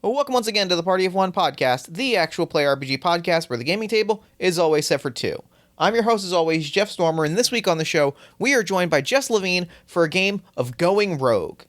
Well, welcome once again to the Party of One podcast, the actual play RPG podcast where the gaming table is always set for two. I'm your host, as always, Jeff Stormer, and this week on the show, we are joined by Jess Levine for a game of Going Rogue.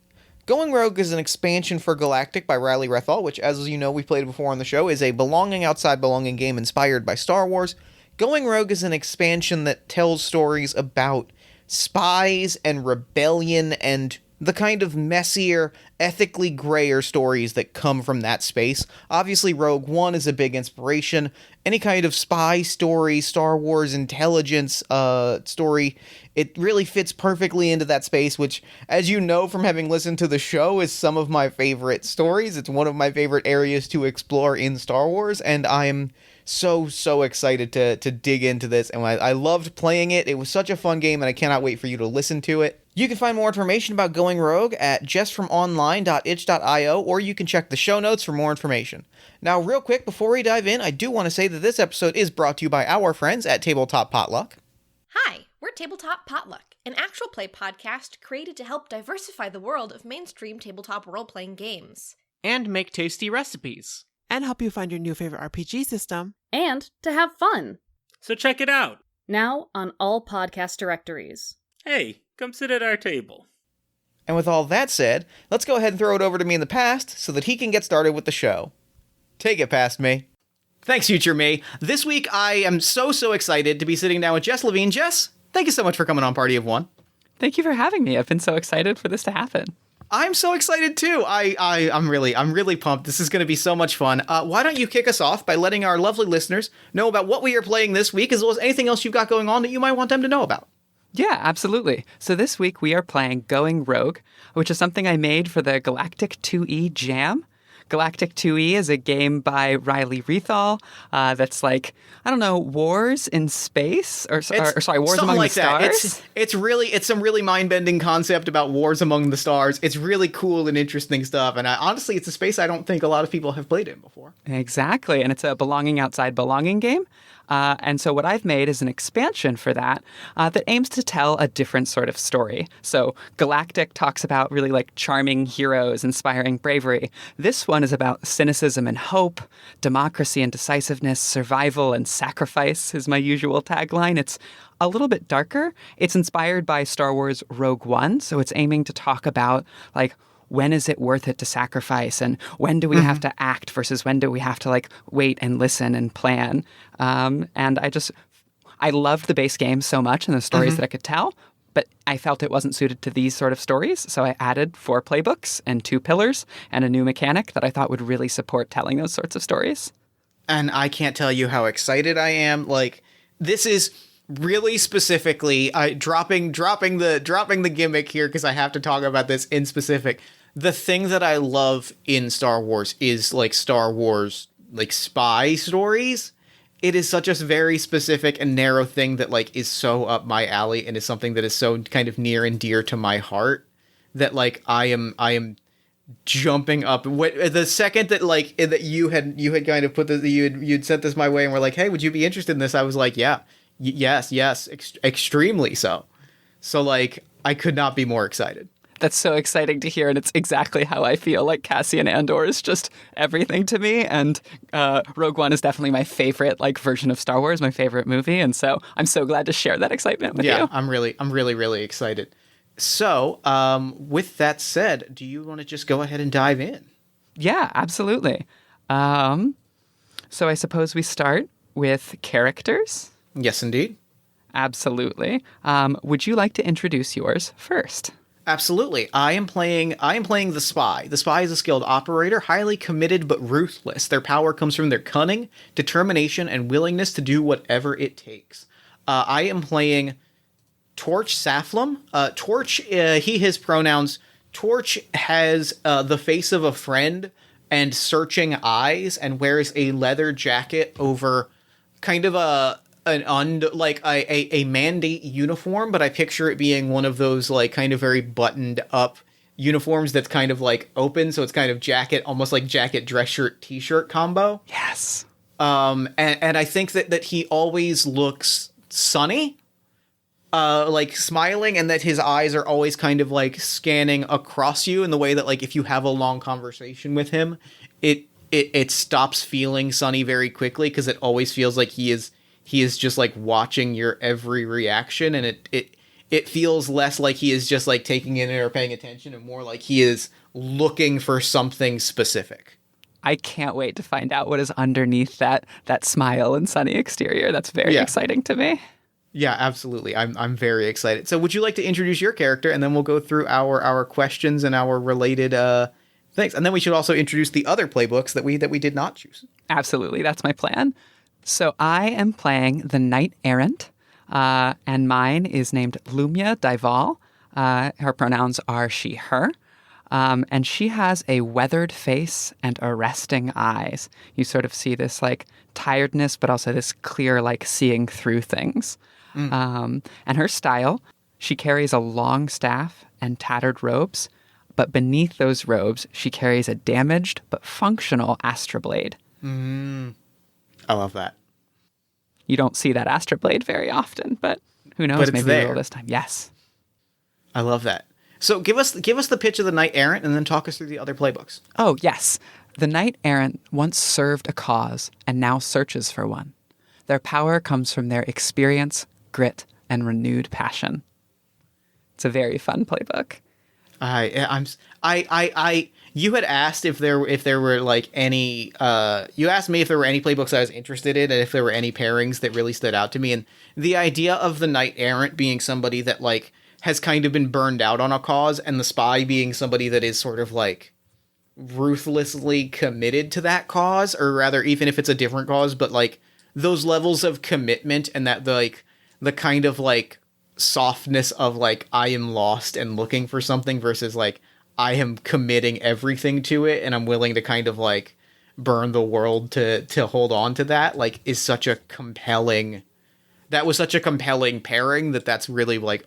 Going Rogue is an expansion for Galactic by Riley Rethall, which, as you know, we played before on the show, is a belonging outside belonging game inspired by Star Wars. Going Rogue is an expansion that tells stories about spies and rebellion and the kind of messier, ethically grayer stories that come from that space. Obviously, Rogue One is a big inspiration. Any kind of spy story, Star Wars intelligence story, it really fits perfectly into that space, which, as you know from having listened to the show, is some of my favorite stories. It's one of my favorite areas to explore in Star Wars, and I am so excited to dig into this, and I loved playing it. It was such a fun game, and I cannot wait for you to listen to it. You can find more information about Going Rogue at justfromonline.itch.io, or you can check the show notes for more information. Now, real quick, before we dive in, I do want to say that this episode is brought to you by our friends at Tabletop Potluck. Hi, we're Tabletop Potluck, an actual play podcast created to help diversify the world of mainstream tabletop role-playing games. And make tasty recipes. And help you find your new favorite RPG system. And to have fun. So check it out. Now on all podcast directories. Hey, come sit at our table. And with all that said, let's go ahead and throw it over to me in the past so that he can get started with the show. Take it past me. Thanks, future me. This week, I am so excited to be sitting down with Jess Levine. Jess, thank you so much for coming on Party of One. Thank you for having me. I've been so excited for this to happen. I'm so excited too. I'm really pumped. This is going to be so much fun. Why don't you kick us off by letting our lovely listeners know about what we are playing this week, as well as anything else you've got going on that you might want them to know about. Yeah, absolutely. So this week we are playing Going Rogue, which is something I made for the Galactic 2E Jam. Galactic 2E is a game by Riley Rethall that's like, I don't know, wars in space? Wars among the stars? It's some really mind-bending concept about wars among the stars. It's really cool and interesting stuff, and honestly, it's a space I don't think a lot of people have played in before. Exactly, and it's a belonging outside belonging game. And so what I've made is an expansion for that that aims to tell a different sort of story. So Galactic talks about really like charming heroes, inspiring bravery. This one is about cynicism and hope, democracy and decisiveness, survival and sacrifice is my usual tagline. It's a little bit darker. It's inspired by Star Wars Rogue One, so it's aiming to talk about like, when is it worth it to sacrifice, and when do we have to act versus when do we have to like wait and listen and plan? And I loved the base game so much and the stories that I could tell, but I felt it wasn't suited to these sort of stories. So I added 4 playbooks and 2 pillars and a new mechanic that I thought would really support telling those sorts of stories. And I can't tell you how excited I am. Like, this is really specifically dropping the gimmick here because I have to talk about this in specific. The thing that I love in Star Wars is like Star Wars like spy stories. It is such a very specific and narrow thing that like is so up my alley and is something that is so kind of near and dear to my heart that like I am jumping up. The second that like that you had kind of put this, you'd sent this my way and were like, hey, would you be interested in this? I was like, yeah. Yes, extremely so. So, like, I could not be more excited. That's so exciting to hear, and it's exactly how I feel. Like, Cassian Andor is just everything to me, and Rogue One is definitely my favorite, like, version of Star Wars, my favorite movie, and so I'm so glad to share that excitement with you. Yeah, I'm really excited. So, with that said, do you want to just go ahead and dive in? Yeah, absolutely. So I suppose we start with characters? Yes, indeed. Absolutely. Would you like to introduce yours first? Absolutely. I am playing the spy. The spy is a skilled operator, highly committed but ruthless. Their power comes from their cunning, determination, and willingness to do whatever it takes. I am playing Torch Saflum. Torch, he, his pronouns. Torch has the face of a friend and searching eyes and wears a leather jacket over kind of a mandate uniform, but I picture it being one of those like kind of very buttoned up uniforms that's kind of like open, so it's kind of jacket, almost like jacket, dress shirt, t-shirt combo. Yes. And I think that he always looks sunny, like smiling, and that his eyes are always kind of like scanning across you in the way that like if you have a long conversation with him, it stops feeling Sunny very quickly, because it always feels like he is just like watching your every reaction, and it feels less like he is just like taking in it or paying attention, and more like he is looking for something specific. I can't wait to find out what is underneath that smile and sunny exterior. That's very exciting to me. Yeah, absolutely. I'm very excited. So would you like to introduce your character, and then we'll go through our questions and our related things. And then we should also introduce the other playbooks that we did not choose. Absolutely. That's my plan. So I am playing the Knight Errant, and mine is named Lumia Daival. Her pronouns are she, her. And she has a weathered face and arresting eyes. You sort of see this like tiredness, but also this clear, like seeing through things. And her style, she carries a long staff and tattered robes, but beneath those robes, she carries a damaged but functional astroblade. I love that. You don't see that astroblade very often, but who knows? But it's Maybe there. we will this time. Yes. I love that. So give us the pitch of the Knight Errant, and then talk us through the other playbooks. Oh, yes. The Knight Errant once served a cause and now searches for one. Their power comes from their experience, grit, and renewed passion. It's a very fun playbook. You had asked if there were like any you asked me if there were any playbooks I was interested in, and if there were any pairings that really stood out to me. And the idea of the Knight Errant being somebody that like has kind of been burned out on a cause, and the spy being somebody that is sort of like ruthlessly committed to that cause, or rather, even if it's a different cause, but like those levels of commitment, and that the kind of like softness of like I am lost and looking for something, versus like I am committing everything to it, and I'm willing to kind of like burn the world to hold on to that, like is such a compelling. That was such a compelling pairing that's really like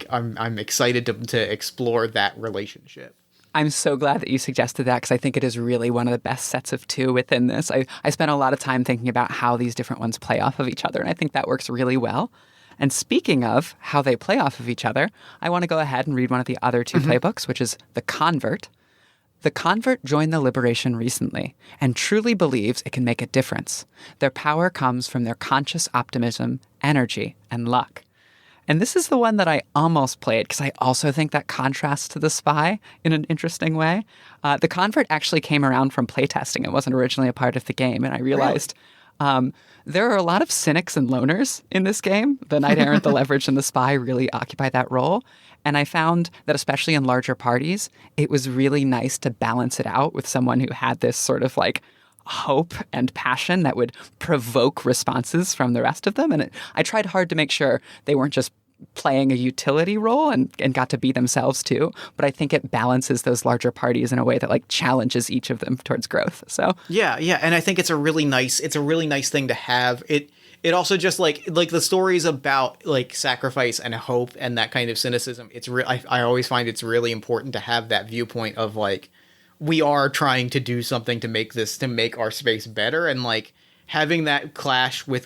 I'm excited to explore that relationship. I'm so glad that you suggested that, because I think it is really one of the best sets of two within this. I spent a lot of time thinking about how these different ones play off of each other, and I think that works really well. And speaking of how they play off of each other, I want to go ahead and read one of the other two playbooks, which is The Convert. The Convert joined the Liberation recently and truly believes it can make a difference. Their power comes from their conscious optimism, energy, and luck. And this is the one that I almost played, because I also think that contrasts to the Spy in an interesting way. The Convert actually came around from playtesting. It wasn't originally a part of the game, and I realized there are a lot of cynics and loners in this game. The Knight Errant, the Leverage, and the Spy really occupy that role. And I found that especially in larger parties, it was really nice to balance it out with someone who had this sort of like hope and passion that would provoke responses from the rest of them. And I tried hard to make sure they weren't just playing a utility role and got to be themselves too. But I think it balances those larger parties in a way that like challenges each of them towards growth. So yeah. And I think it's a really nice thing to have. It also just like the stories about like sacrifice and hope and that kind of cynicism. I always find it's really important to have that viewpoint of like, we are trying to do something to make our space better, and like having that clash with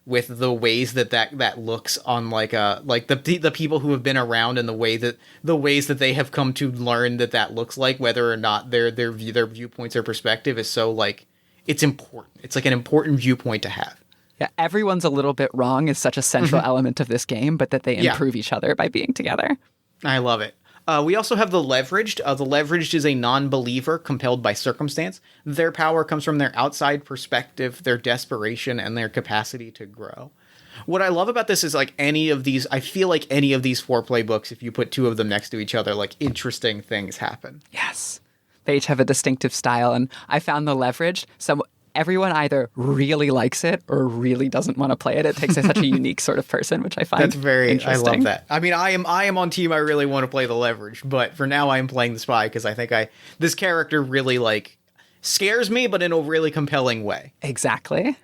the ways that looks on like the people who have been around, and the ways that they have come to learn that looks like, whether or not their viewpoints or perspective is so like, it's important. It's like an important viewpoint to have. yeah, everyone's a little bit wrong is such a central element of this game, but that they improve each other by being together. I love it. We also have the Leveraged. The Leveraged is a non-believer compelled by circumstance. Their power comes from their outside perspective, their desperation, and their capacity to grow. What I love about this is like I feel like any of these four playbooks, if you put two of them next to each other, like interesting things happen. Yes. They each have a distinctive style, and I found the Leveraged, everyone either really likes it or really doesn't want to play it. It takes such a unique sort of person, which I find interesting. I love that. I mean, I am on team. I really want to play the Leverage, but for now I am playing the Spy, because I think this character really like scares me, but in a really compelling way. Exactly.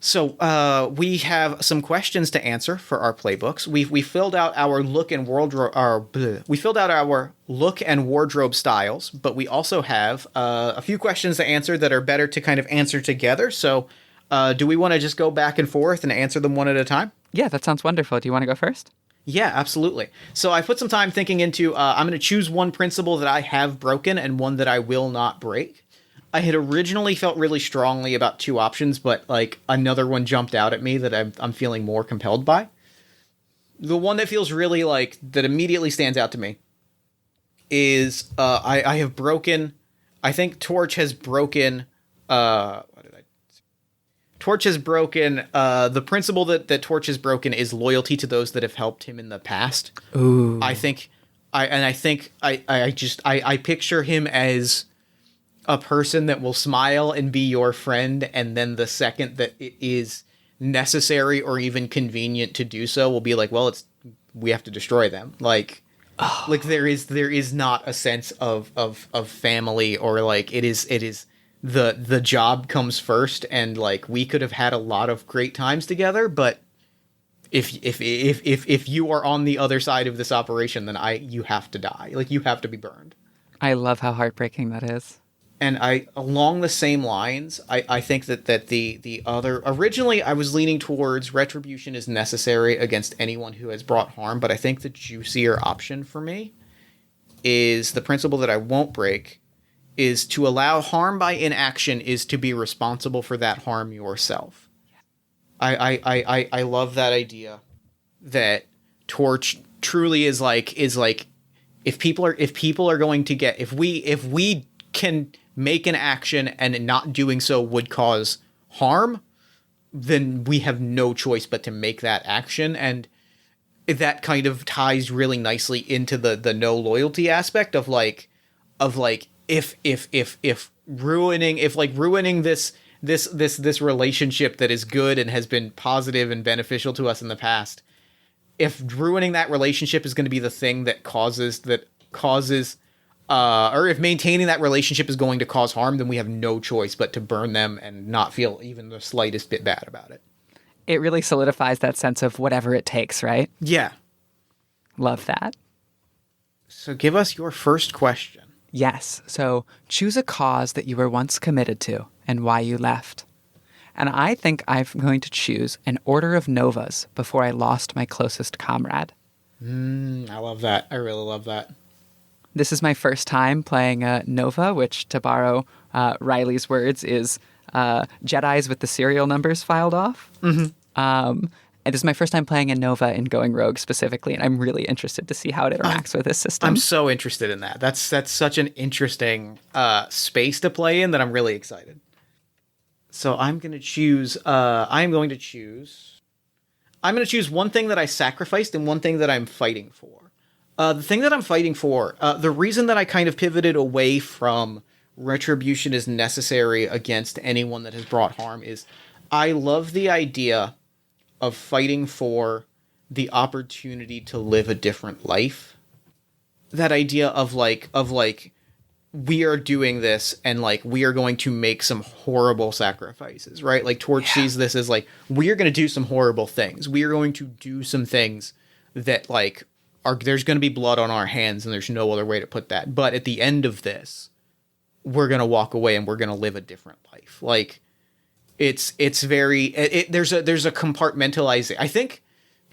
So we have some questions to answer for our playbooks. We filled out our look and wardrobe styles, but we also have a few questions to answer that are better to kind of answer together. So do we want to just go back and forth and answer them one at a time? Yeah, that sounds wonderful. Do you want to go first? Yeah, absolutely. So I put some time thinking into, I'm going to choose one principle that I have broken and one that I will not break. I had originally felt really strongly about two options, but like another one jumped out at me that I'm feeling more compelled by. The one that feels really like that immediately stands out to me is I have broken. I think Torch has broken. Torch has broken. The principle that Torch has broken is loyalty to those that have helped him in the past. Ooh. I picture him as a person that will smile and be your friend, and then the second that it is necessary or even convenient to do so, will be like, well, we have to destroy them. Like there is not a sense of family, or like it is the job comes first, and like we could have had a lot of great times together, but if you are on the other side of this operation, then you have to die. Like you have to be burned. I love how heartbreaking that is. And along the same lines, I think that the other, originally I was leaning towards retribution is necessary against anyone who has brought harm, but I think the juicier option for me is the principle that I won't break, is to allow harm by inaction is to be responsible for that harm yourself. I love that idea that Torch truly is like if people are going to get, if we can make an action and not doing so would cause harm, then we have no choice but to make that action. And that kind of ties really nicely into the no loyalty aspect of if ruining this relationship that is good and has been positive and beneficial to us in the past, if ruining that relationship is going to be the thing that causes or if maintaining that relationship is going to cause harm, then we have no choice but to burn them and not feel even the slightest bit bad about it. It really solidifies that sense of whatever it takes, right? Yeah. Love that. So give us your first question. Yes. So choose a cause that you were once committed to and why you left. And I think I'm going to choose an order of novas before I lost my closest comrade. I love that. I really love that. This is my first time playing a Nova, which, to borrow Riley's words, is Jedis with the serial numbers filed off. Mm-hmm. And this is my first time playing a Nova in Going Rogue specifically, and I'm really interested to see how it interacts with this system. I'm so interested in that. That's such an interesting space to play in that I'm really excited. So I'm going to choose one thing that I sacrificed and one thing that I'm fighting for. The thing that I'm fighting for, the reason that I kind of pivoted away from retribution is necessary against anyone that has brought harm is I love the idea of fighting for the opportunity to live a different life. That idea of like we are doing this and like we are going to make some horrible sacrifices, right? Like Torch sees this as like we are going to do some horrible things. We are going to do some things that like there's going to be blood on our hands, and there's no other way to put that. But at the end of this, we're going to walk away and we're going to live a different life. Like there's a compartmentalizing. I think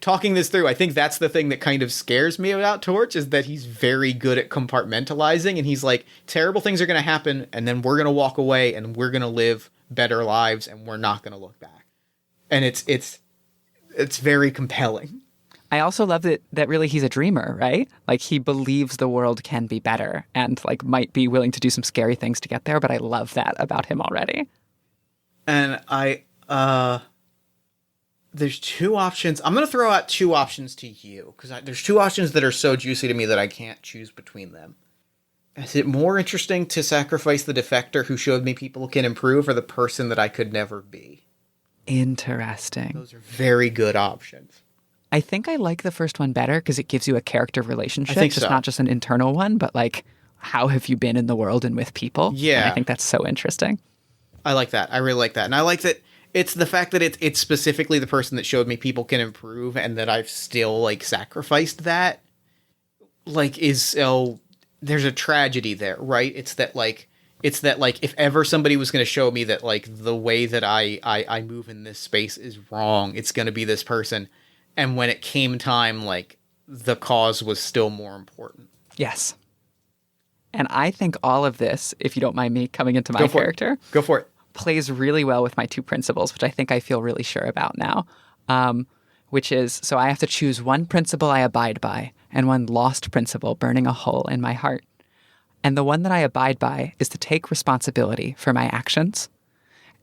talking this through, I think that's the thing that kind of scares me about Torch, is that he's very good at compartmentalizing, and he's like, terrible things are going to happen, and then we're going to walk away and we're going to live better lives, and we're not going to look back. And it's very compelling. I also love that really he's a dreamer, right? Like he believes the world can be better and like might be willing to do some scary things to get there, but I love that about him already. And there's two options. I'm going to throw out two options to you because there's two options that are so juicy to me that I can't choose between them. Is it more interesting to sacrifice the defector who showed me people can improve, or the person that I could never be? Interesting. Those are very good options. I think I like the first one better because it gives you a character relationship. I think just so. Not just an internal one, but like, how have you been in the world and with people? Yeah. And I think that's so interesting. I like that. I really like that. And I like that it's the fact that it's specifically the person that showed me people can improve, and that I've still like sacrificed that. Like there's a tragedy there, right? It's that if ever somebody was going to show me that like the way that I move in this space is wrong, it's going to be this person. And when it came time, like, the cause was still more important. Yes. And I think all of this, if you don't mind me coming into my Go for it. character, Go for it. plays really well with my two principles, which I think I feel really sure about now. Which is, so I have to choose one principle I abide by and one lost principle burning a hole in my heart. And the one that I abide by is to take responsibility for my actions.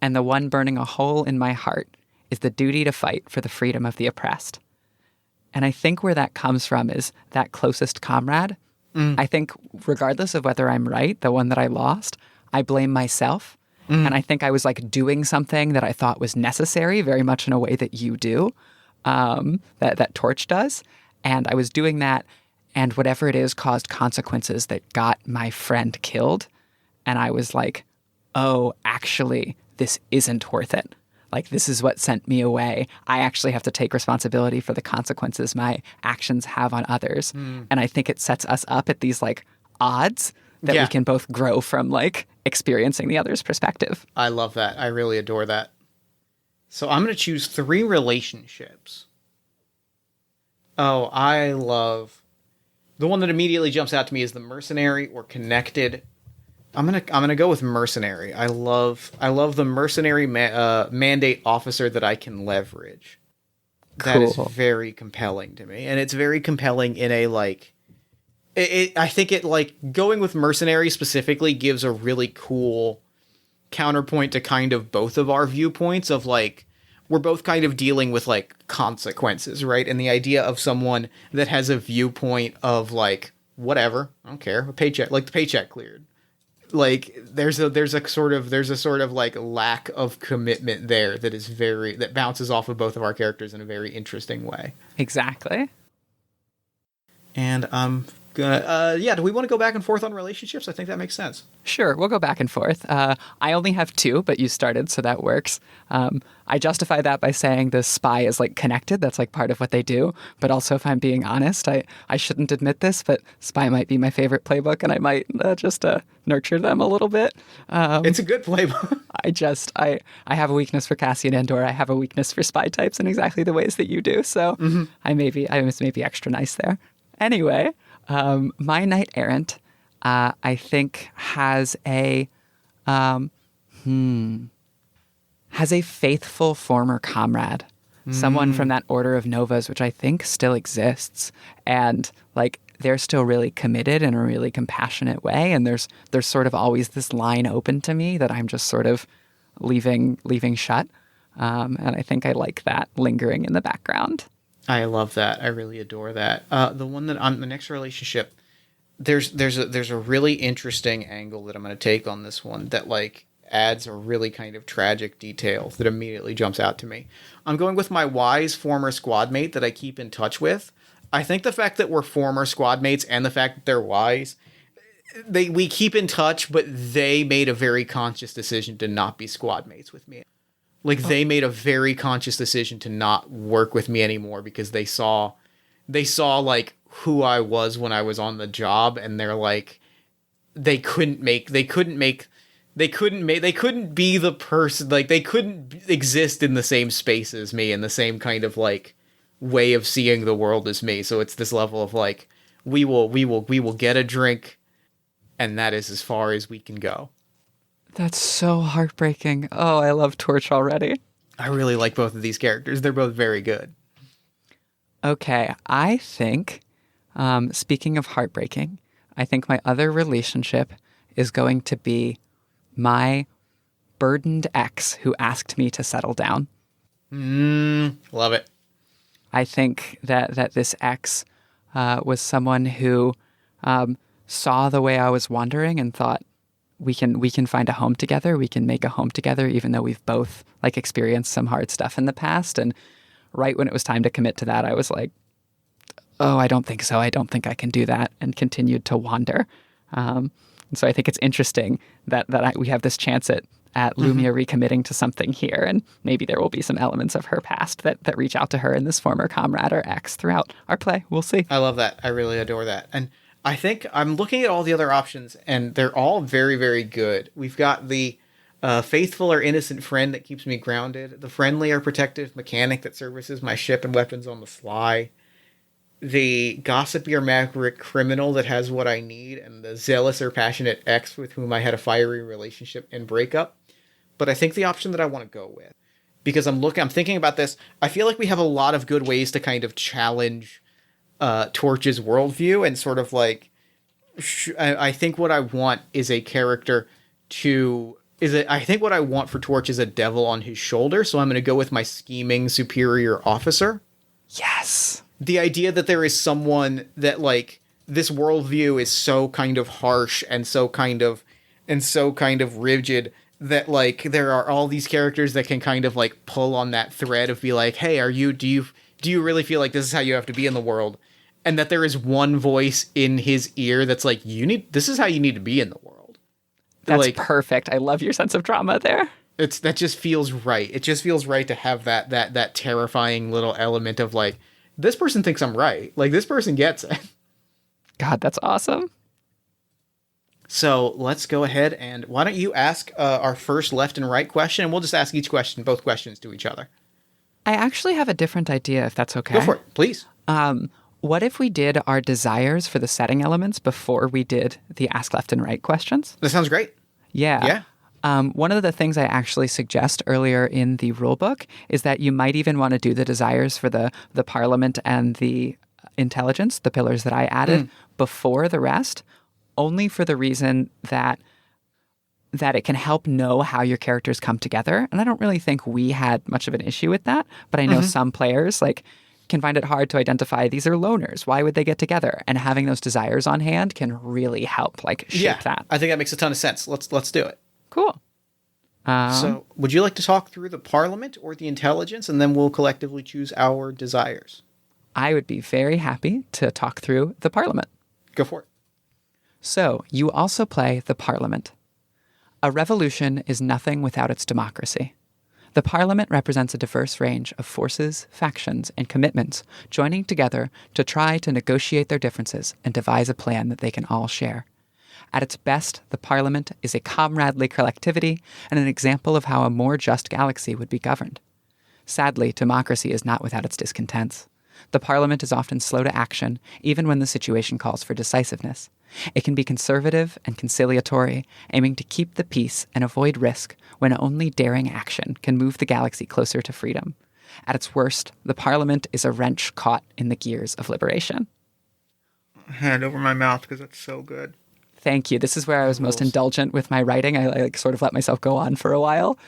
And the one burning a hole in my heart is the duty to fight for the freedom of the oppressed. And I think where that comes from is that closest comrade. I think regardless of whether I'm right, the one that I lost, I blame myself. And I think I was like doing something that I thought was necessary, very much in a way that you do, that Torch does. And I was doing that, and whatever it is caused consequences that got my friend killed. And I was like, oh, actually, this isn't worth it. Like, this is what sent me away. I actually have to take responsibility for the consequences my actions have on others. And I think it sets us up at these, like, odds that we can both grow from, like, experiencing the other's perspective. I love that. I really adore that. So I'm going to choose 3 relationships. Oh, I love... The one that immediately jumps out to me is the mercenary or connected. I'm gonna go with mercenary. I love the mercenary mandate officer that I can leverage. That is very compelling to me, and it's very compelling in a like. I think it like going with mercenary specifically gives a really cool counterpoint to kind of both of our viewpoints of like we're both kind of dealing with like consequences, right? And the idea of someone that has a viewpoint of like whatever, I don't care, a paycheck, like the paycheck cleared. Like there's a sort of like lack of commitment there that bounces off of both of our characters in a very interesting way. Exactly. And I'm gonna do we want to go back and forth on relationships? I think that makes sense. Sure, we'll go back and forth. I only have 2, but you started, so that works. I justify that by saying the spy is like connected. That's like part of what they do. But also, if I'm being honest, I shouldn't admit this, but spy might be my favorite playbook, and I might just nurture them a little bit. It's a good playbook. I have a weakness for Cassian Andor. I have a weakness for spy types in exactly the ways that you do. So I was maybe extra nice there. Anyway, my knight errant, I think has a faithful former comrade, someone from that order of Novas, which I think still exists, and like they're still really committed in a really compassionate way, and there's sort of always this line open to me that I'm just sort of leaving shut, and I think I like that lingering in the background. I love that. I really adore that. The one that I'm the next relationship. There's a really interesting angle that I'm going to take on this one that like adds a really kind of tragic detail that immediately jumps out to me. I'm going with my wise former squad mate that I keep in touch with. I think the fact that we're former squad mates and the fact that they're wise, we keep in touch, but they made a very conscious decision to not be squad mates with me. Like they made a very conscious decision to not work with me anymore because they saw like who I was when I was on the job, and they're like they couldn't be the person, like they couldn't exist in the same space as me, in the same kind of like way of seeing the world as me. So it's this level of like we will get a drink, and that is as far as we can go. That's so heartbreaking. Oh, I love Torch already. I really like both of these characters. They're both very good. Okay, I think, speaking of heartbreaking, I think my other relationship is going to be my burdened ex who asked me to settle down. Love it. I think that this ex was someone who saw the way I was wandering and thought, we can find a home together. We can make a home together, even though we've both like experienced some hard stuff in the past. And right when it was time to commit to that, I was like, oh, I don't think so. I don't think I can do that, and continued to wander. And so I think it's interesting that we have this chance at Lumia recommitting to something here, and maybe there will be some elements of her past that reach out to her in this former comrade or ex throughout our play. We'll see. I love that. I really adore that. And I think I'm looking at all the other options, and they're all very, very good. We've got the faithful or innocent friend that keeps me grounded, the friendly or protective mechanic that services my ship and weapons on the fly, the gossipy or maverick criminal that has what I need, and the zealous or passionate ex with whom I had a fiery relationship and breakup. But I think the option that I want to go with, because I'm thinking about this, I feel like we have a lot of good ways to kind of challenge Torch's worldview and sort of like, I think what I want is a character I think what I want for Torch is a devil on his shoulder, so I'm going to go with my scheming superior officer. Yes. The idea that there is someone that, like, this worldview is so kind of harsh and so kind of rigid that, like, there are all these characters that can kind of, like, pull on that thread of be like, hey, do you really feel like this is how you have to be in the world? And that there is one voice in his ear that's like, this is how you need to be in the world. That's like, perfect. I love your sense of drama there. That just feels right. It just feels right to have that terrifying little element of like, this person thinks I'm right. Like, this person gets it. God, that's awesome. So let's go ahead and why don't you ask our first left and right question, and we'll just ask both questions to each other. I actually have a different idea, if that's okay. Go for it, please. What if we did our desires for the setting elements before we did the ask left and right questions? That sounds great. Yeah. One of the things I actually suggest earlier in the rulebook is that you might even want to do the desires for the parliament and the intelligence, the pillars that I added, before the rest, only for the reason that it can help know how your characters come together. And I don't really think we had much of an issue with that, but I know some players can find it hard to identify these are loners. Why would they get together? And having those desires on hand can really help shape that. I think that makes a ton of sense. Let's do it. Cool. So would you like to talk through the parliament or the intelligence, and then we'll collectively choose our desires? I would be very happy to talk through the parliament. Go for it. So you also play the parliament. A revolution is nothing without its democracy. The parliament represents a diverse range of forces, factions, and commitments joining together to try to negotiate their differences and devise a plan that they can all share. At its best, the parliament is a comradely collectivity and an example of how a more just galaxy would be governed. Sadly, democracy is not without its discontents. The parliament is often slow to action, even when the situation calls for decisiveness. It can be conservative and conciliatory, aiming to keep the peace and avoid risk when only daring action can move the galaxy closer to freedom. At its worst, the parliament is a wrench caught in the gears of liberation. Hand over my mouth because that's so good. Thank you. This is where I was most indulgent with my writing. I sort of let myself go on for a while.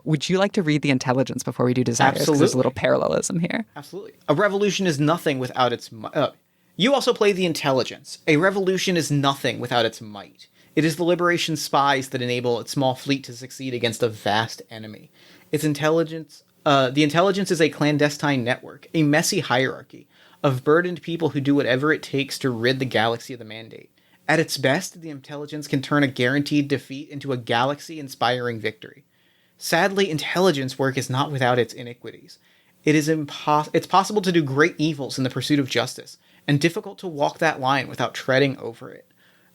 Would you like to read the intelligence before we do desires? Absolutely. There's a little parallelism here. Absolutely. A revolution is nothing without its might. You also play the intelligence. A revolution is nothing without its might. It is the liberation spies that enable its small fleet to succeed against a vast enemy. Its intelligence, the intelligence is a clandestine network, a messy hierarchy of burdened people who do whatever it takes to rid the galaxy of the mandate. At its best, the intelligence can turn a guaranteed defeat into a galaxy-inspiring victory. Sadly, intelligence work is not without its iniquities. It's possible to do great evils in the pursuit of justice, and difficult to walk that line without treading over it.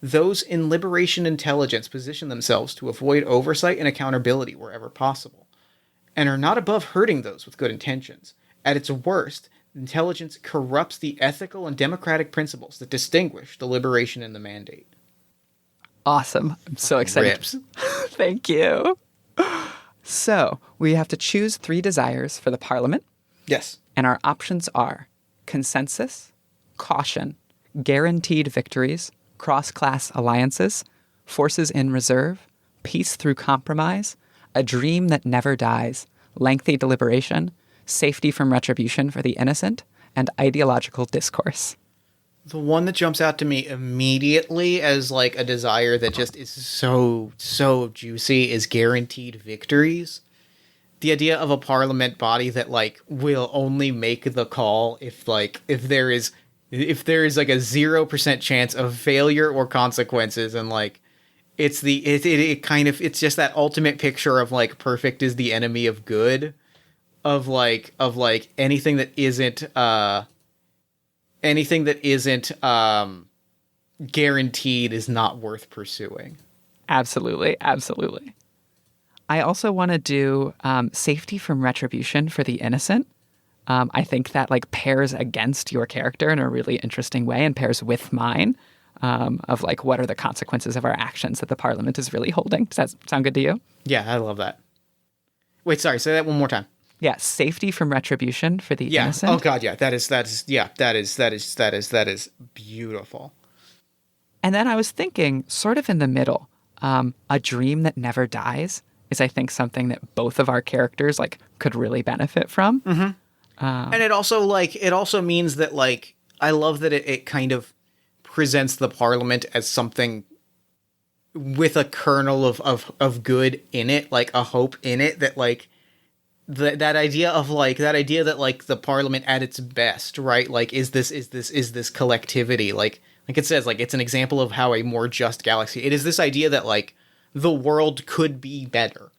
Those in liberation intelligence position themselves to avoid oversight and accountability wherever possible, and are not above hurting those with good intentions. At its worst, intelligence corrupts the ethical and democratic principles that distinguish the liberation and the mandate. Awesome. I'm so excited. Rips. Thank you. So, we have to choose 3 desires for the parliament. Yes. And our options are consensus, caution, guaranteed victories, cross-class alliances, forces in reserve, peace through compromise, a dream that never dies, lengthy deliberation, safety from retribution for the innocent, and ideological discourse. The one that jumps out to me immediately as a desire that just is so juicy is guaranteed victories. The idea of a parliament body that will only make the call if there is a 0% chance of failure or consequences, and it's just that ultimate picture of perfect is the enemy of good, of anything that isn't guaranteed is not worth pursuing. Absolutely. I also want to do safety from retribution for the innocent. I think that like pairs against your character in a really interesting way and pairs with mine of like what are the consequences of our actions that the Parliament is really holding. Does that sound good to you? Yeah, I love that. Wait, sorry, say that one more time. Yeah, safety from retribution for the Yeah. innocent. Oh God, yeah. That is beautiful. And then I was thinking, sort of in the middle, a dream that never dies is, I think, something that both of our characters like could really benefit from. Mm-hmm. And it also means that like I love that it kind of presents the Parliament as something with a kernel of good in it, like a hope in it that like that idea that like the Parliament at its best, right? Like is this collectivity, like it says, like it's an example of how a more just galaxy. It is this idea that like the world could be better.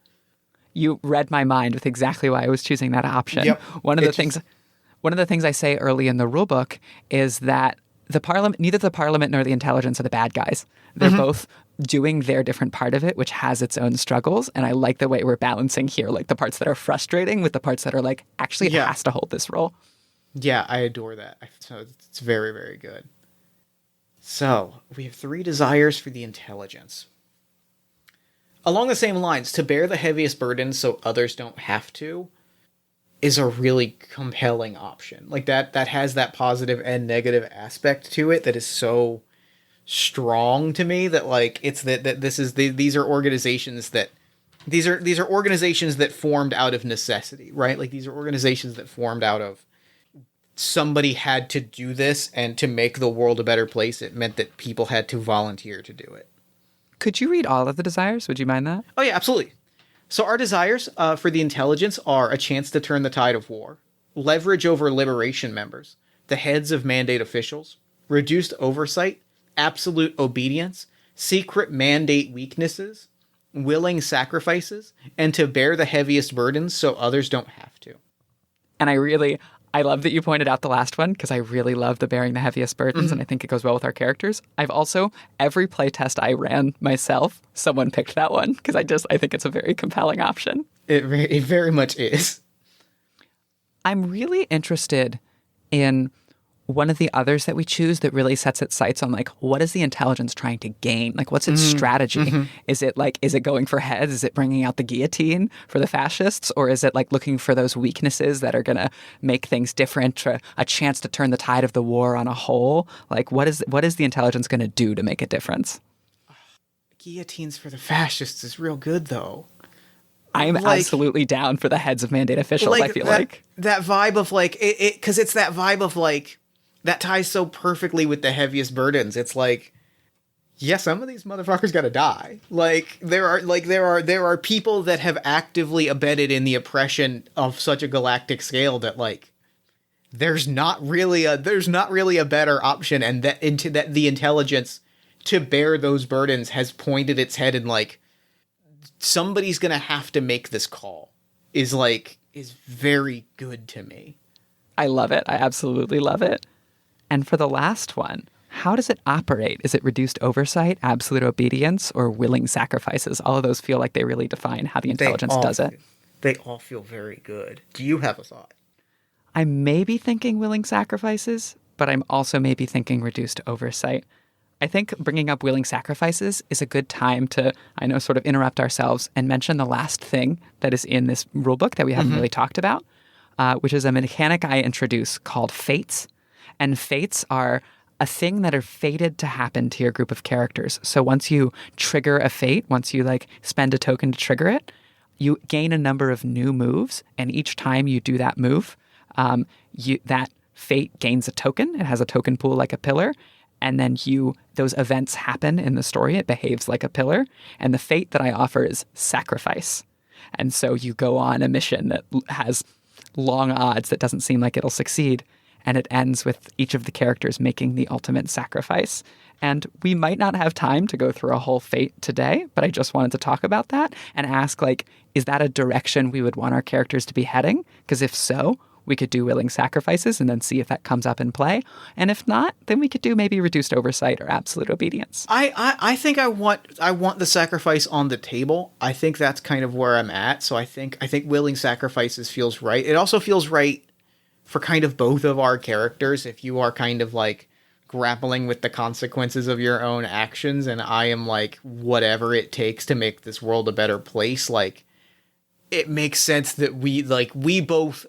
You read my mind with exactly why I was choosing that option. Yep. One of the things I say early in the rulebook is that neither the Parliament nor the intelligence are the bad guys. They're both doing their different part of it, which has its own struggles. And I like the way we're balancing here, like the parts that are frustrating with the parts that are like, actually it has to hold this role. Yeah, I adore that. So it's very, very good. So we have 3 desires for the intelligence. Along the same lines, to bear the heaviest burden so others don't have to is a really compelling option. Like that has that positive and negative aspect to it that is so strong to me that like it's these are organizations that formed out of necessity, right? Like these are organizations that formed out of somebody had to do this, and to make the world a better place, it meant that people had to volunteer to do it. Could you read all of the desires? Would you mind that? Oh yeah, absolutely. So our desires for the intelligence are a chance to turn the tide of war, leverage over liberation members, the heads of mandate officials, reduced oversight, absolute obedience, secret mandate weaknesses, willing sacrifices, and to bear the heaviest burdens so others don't have to. And I love that you pointed out the last one, because I really love the bearing the heaviest burdens, and I think it goes well with our characters. I've also, every playtest I ran myself, someone picked that one, because I think it's a very compelling option. It very much is. I'm really interested in one of the others that we choose that really sets its sights on, like, what is the intelligence trying to gain? Like, what's its strategy? Mm-hmm. Is it going for heads? Is it bringing out the guillotine for the fascists? Or is it like looking for those weaknesses that are going to make things different, a chance to turn the tide of the war on a whole? Like, what is the intelligence going to do to make a difference? Guillotines for the fascists is real good, though. I'm absolutely down for the heads of mandate officials, I feel like. That vibe of, like, because it's that vibe of, like, that ties so perfectly with the heaviest burdens. It's like, yeah, some of these motherfuckers gotta die. Like, there are people that have actively abetted in the oppression of such a galactic scale that, like, there's not really a better option, and that the intelligence to bear those burdens has pointed its head and, like, somebody's gonna have to make this call is very good to me. I love it. I absolutely love it. And for the last one, how does it operate? Is it reduced oversight, absolute obedience, or willing sacrifices? All of those feel like they really define how the intelligence does it. They all feel very good. Do you have a thought? I may be thinking willing sacrifices, but I'm also maybe thinking reduced oversight. I think bringing up willing sacrifices is a good time to, sort of interrupt ourselves and mention the last thing that is in this rulebook that we haven't really talked about, which is a mechanic I introduce called fates. And fates are a thing that are fated to happen to your group of characters. So once you trigger a fate, once you spend a token to trigger it, you gain a number of new moves. And each time you do that move, that fate gains a token. It has a token pool like a pillar. And then those events happen in the story. It behaves like a pillar. And the fate that I offer is sacrifice. And so you go on a mission that has long odds that doesn't seem like it'll succeed. And it ends with each of the characters making the ultimate sacrifice. And we might not have time to go through a whole fate today, but I just wanted to talk about that and ask, is that a direction we would want our characters to be heading? Because if so, we could do willing sacrifices and then see if that comes up in play. And if not, then we could do maybe reduced oversight or absolute obedience. I think I want the sacrifice on the table. I think that's kind of where I'm at. So I think willing sacrifices feels right. It also feels right kind of both of our characters. If you are kind of like grappling with the consequences of your own actions, and I am like whatever it takes to make this world a better place, like it makes sense that we both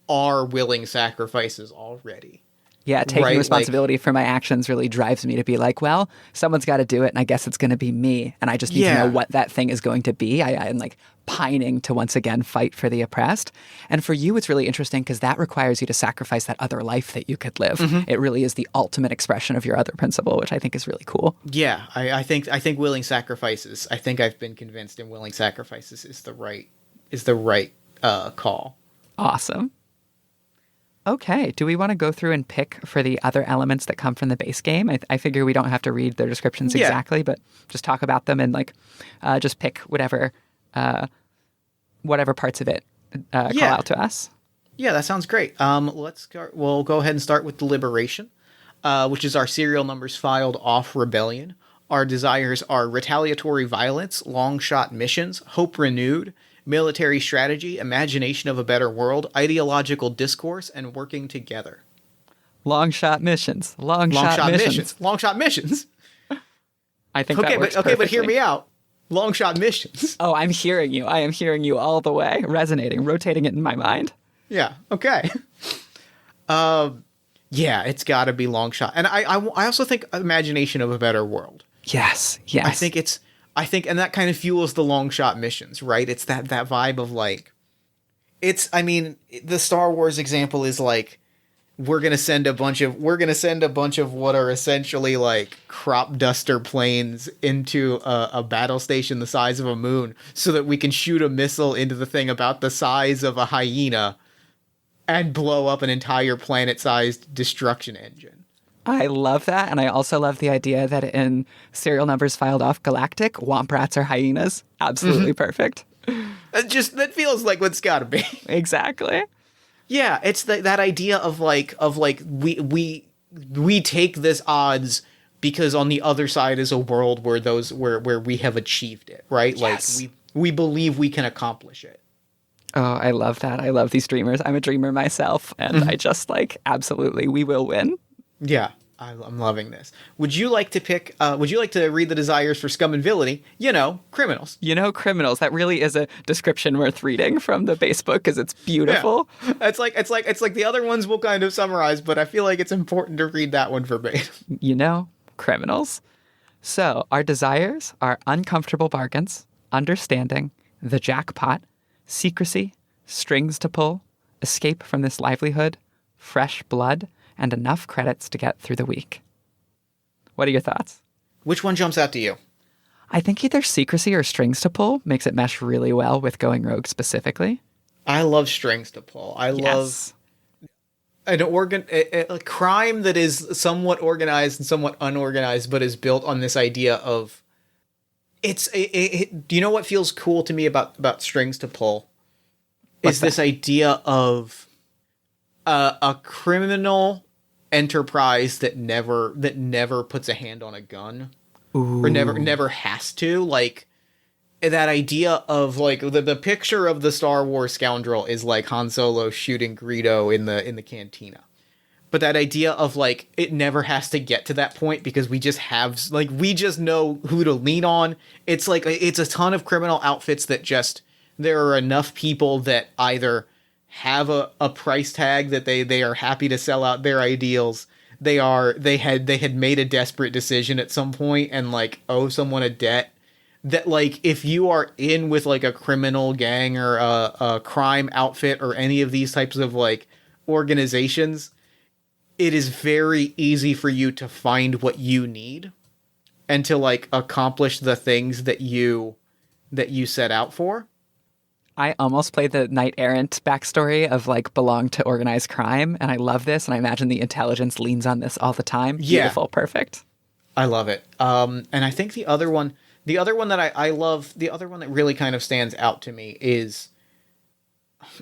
are willing sacrifices already. Yeah, taking Right, responsibility for my actions really drives me to be like, well, someone's got to do it, and I guess it's going to be me. And I just need to know what that thing is going to be. I'm like pining to once again fight for the oppressed. And for you, it's really interesting because that requires you to sacrifice that other life that you could live. It really is the ultimate expression of your other principle, which I think is really cool. Yeah, I think willing sacrifices. I think I've been convinced in willing sacrifices is the right call. Awesome. Okay, do we want to go through and pick for the other elements that come from the base game? I figure we don't have to read their descriptions exactly, but just talk about them and like just pick whatever parts of it call out to us. Yeah, that sounds great. Let's start. We'll go ahead and start with deliberation, which is our serial numbers filed off rebellion. Our desires are retaliatory violence, long shot missions, hope renewed, military strategy, imagination of a better world, ideological discourse, and working together. Long shot missions. Long shot missions. Long shot missions. I think that works but hear me out. Long shot missions. Oh, I'm hearing you. I am hearing you all the way, resonating, rotating it in my mind. Yeah. Okay. Yeah, it's got to be long shot, and I also think imagination of a better world. Yes. I think, and that kind of fuels the long shot missions, right? It's that vibe of like, the Star Wars example is like, we're gonna send a bunch of what are essentially like crop duster planes into a battle station the size of a moon, so that we can shoot a missile into the thing about the size of a hyena, and blow up an entire planet-sized destruction engine. I love that, and I also love the idea that in serial numbers filed off galactic, womp rats are hyenas. Absolutely perfect. That feels like what's gotta be. Exactly. Yeah, it's that idea of we take this odds because on the other side is a world where we have achieved it, right? Yes. Like we believe we can accomplish it. Oh, I love that. I love these dreamers. I'm a dreamer myself, and I just absolutely, we will win. Yeah, I'm loving this. Would you like to pick? Would you like to read the desires for scum and villainy? Criminals. Criminals. That really is a description worth reading from the base book because it's beautiful. Yeah. It's like the other ones we'll kind of summarize, but I feel like it's important to read that one verbatim. Criminals. So our desires are uncomfortable bargains, understanding, the jackpot, secrecy, strings to pull, escape from this livelihood, fresh blood, and enough credits to get through the week. What are your thoughts? Which one jumps out to you? I think either secrecy or strings to pull makes it mesh really well with going rogue specifically. I love strings to pull. I love a crime that is somewhat organized and somewhat unorganized, but is built on this idea of do you know what feels cool to me about strings to pull? Is this idea of a criminal enterprise that never puts a hand on a gun. Ooh. Or never has to. Like that idea of like the picture of the Star Wars scoundrel is like Han Solo shooting Greedo in the cantina. But that idea of like it never has to get to that point because we just know who to lean on. It's like it's a ton of criminal outfits that just there are enough people that either have a price tag that they are happy to sell out their ideals. They had made a desperate decision at some point and like owe someone a debt. That like if you are in with like a criminal gang or a crime outfit or any of these types of like organizations, it is very easy for you to find what you need and to like accomplish the things that you set out for. I almost played the knight errant backstory of like belong to organized crime, and I love this, and I imagine the intelligence leans on this all the time. Yeah. Beautiful, perfect. I love it. And I think the other one that I love, the other one that really kind of stands out to me is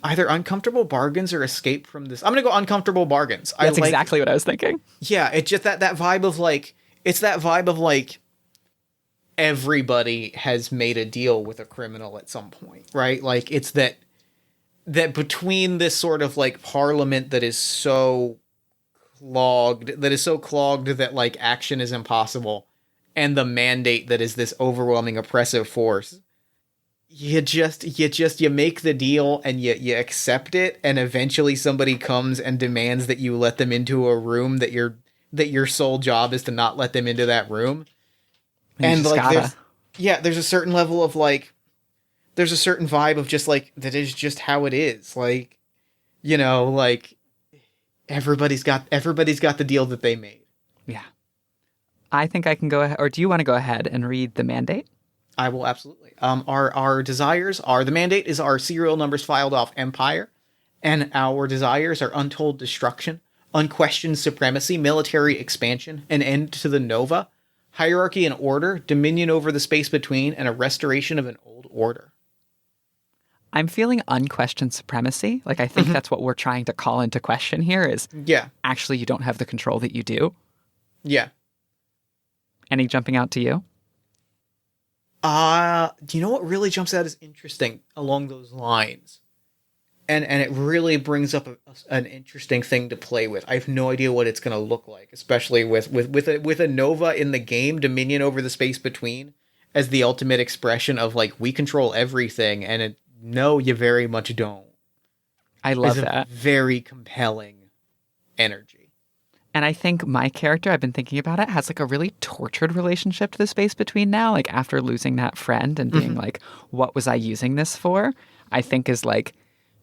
either uncomfortable bargains or escape from this. I'm gonna go uncomfortable bargains. That's exactly what I was thinking. Yeah, it's just that vibe of like, it's that vibe of like, everybody has made a deal with a criminal at some point, right? Like it's that that between this sort of like parliament that is so clogged that like action is impossible, and the mandate that is this overwhelming oppressive force, you make the deal and you accept it, and eventually somebody comes and demands that you let them into a room that your sole job is to not let them into that room. And like there's a certain level of like, there's a certain vibe of just like, that is just how it is. Like, you know, like everybody's got the deal that they made. Yeah. I think I can go ahead, or do you want to go ahead and read the mandate? I will, absolutely. Our desires are, the mandate is our serial numbers filed off empire, and our desires are untold destruction, unquestioned supremacy, military expansion, an end to the Nova, hierarchy and order, dominion over the space between, and a restoration of an old order. I'm feeling unquestioned supremacy. Like, I think that's what we're trying to call into question here is, actually, you don't have the control that you do. Yeah. Any jumping out to you? Do you know what really jumps out as interesting along those lines? And it really brings up an interesting thing to play with. I have no idea what it's going to look like, especially with a Nova in the game, dominion over the space between, as the ultimate expression of like, we control everything, and no, you very much don't. I love that. Very compelling energy. And I think my character, I've been thinking about it, has like a really tortured relationship to the space between now. Like after losing that friend and being like, what was I using this for? I think is like,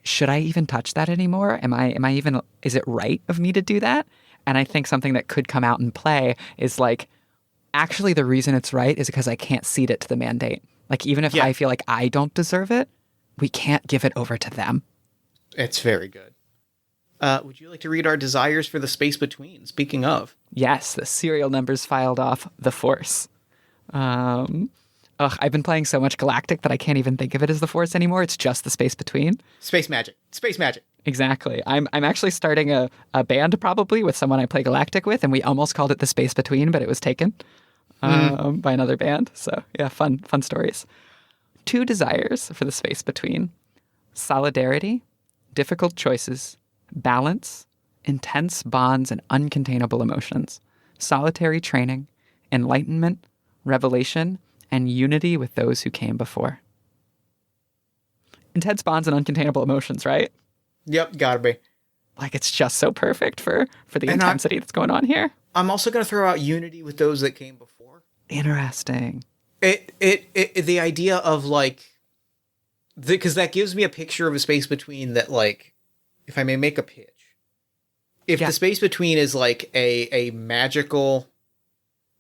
should I even touch that anymore? Am I even, is it right of me to do that? And I think something that could come out and play is like, actually the reason it's right is because I can't cede it to the mandate. Like even if I feel like I don't deserve it, we can't give it over to them. It's very good. Would you like to read our desires for the space between? Speaking of. Yes, the serial numbers filed off the Force. I've been playing so much Galactic that I can't even think of it as the Force anymore. It's just the space between. Space magic. Space magic. Exactly. I'm actually starting a band probably with someone I play Galactic with, and we almost called it the Space Between, but it was taken by another band. So yeah, fun stories. 2 desires for the space between: solidarity, difficult choices, balance, intense bonds and uncontainable emotions, solitary training, enlightenment, revelation, and unity with those who came before. Intense bonds and uncontainable emotions, right? Yep, gotta be. Like, it's just so perfect for the intensity that's going on here. I'm also going to throw out unity with those that came before. Interesting. The idea of, like, because that gives me a picture of a space between that, like, if I may make a pitch, if the space between is like a magical,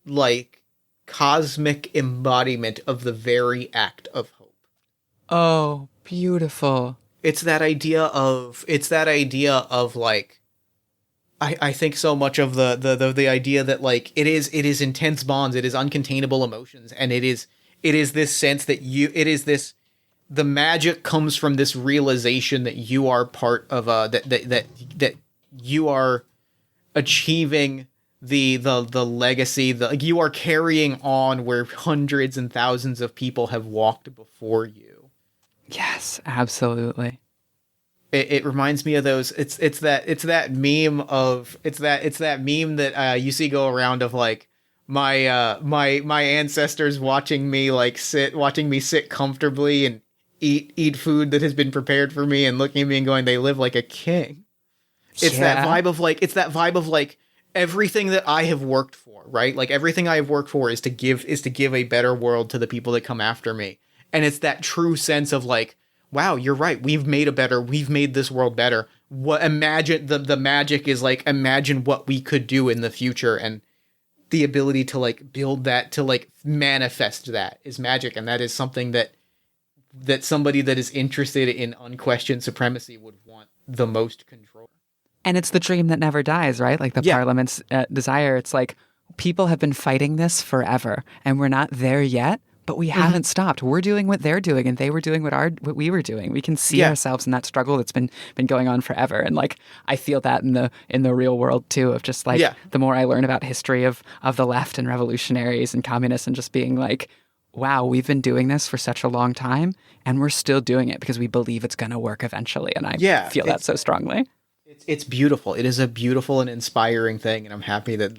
like, cosmic embodiment of the very act of hope. Oh, beautiful. It's that idea of like, I think so much of the idea that like it is intense bonds, it is uncontainable emotions, and it is this sense that the magic comes from this realization that you are part of that you are achieving the legacy, you are carrying on where hundreds and thousands of people have walked before you. Yes, absolutely. It reminds me of those. It's that meme that you see go around of like my ancestors watching me sit comfortably and eat food that has been prepared for me and looking at me and going, they live like a king. It's that vibe of like everything that I have worked for, right? Like everything I have worked for is to give a better world to the people that come after me. And it's that true sense of like, wow, you're right. We've made this world better. Imagine the magic is like, imagine what we could do in the future, and the ability to like build that, to like manifest that is magic. And that is something that somebody that is interested in unquestioned supremacy would want the most control. And it's the dream that never dies, right? Like the Parliament's desire. It's like, people have been fighting this forever and we're not there yet, but we haven't stopped. We're doing what they're doing and they were doing what we were doing. We can see ourselves in that struggle that's been going on forever. And like, I feel that in the real world too, of just like, the more I learn about history of the left and revolutionaries and communists and just being like, wow, we've been doing this for such a long time and we're still doing it because we believe it's going to work eventually. And I feel that so strongly. It's beautiful. It is a beautiful and inspiring thing, and I'm happy that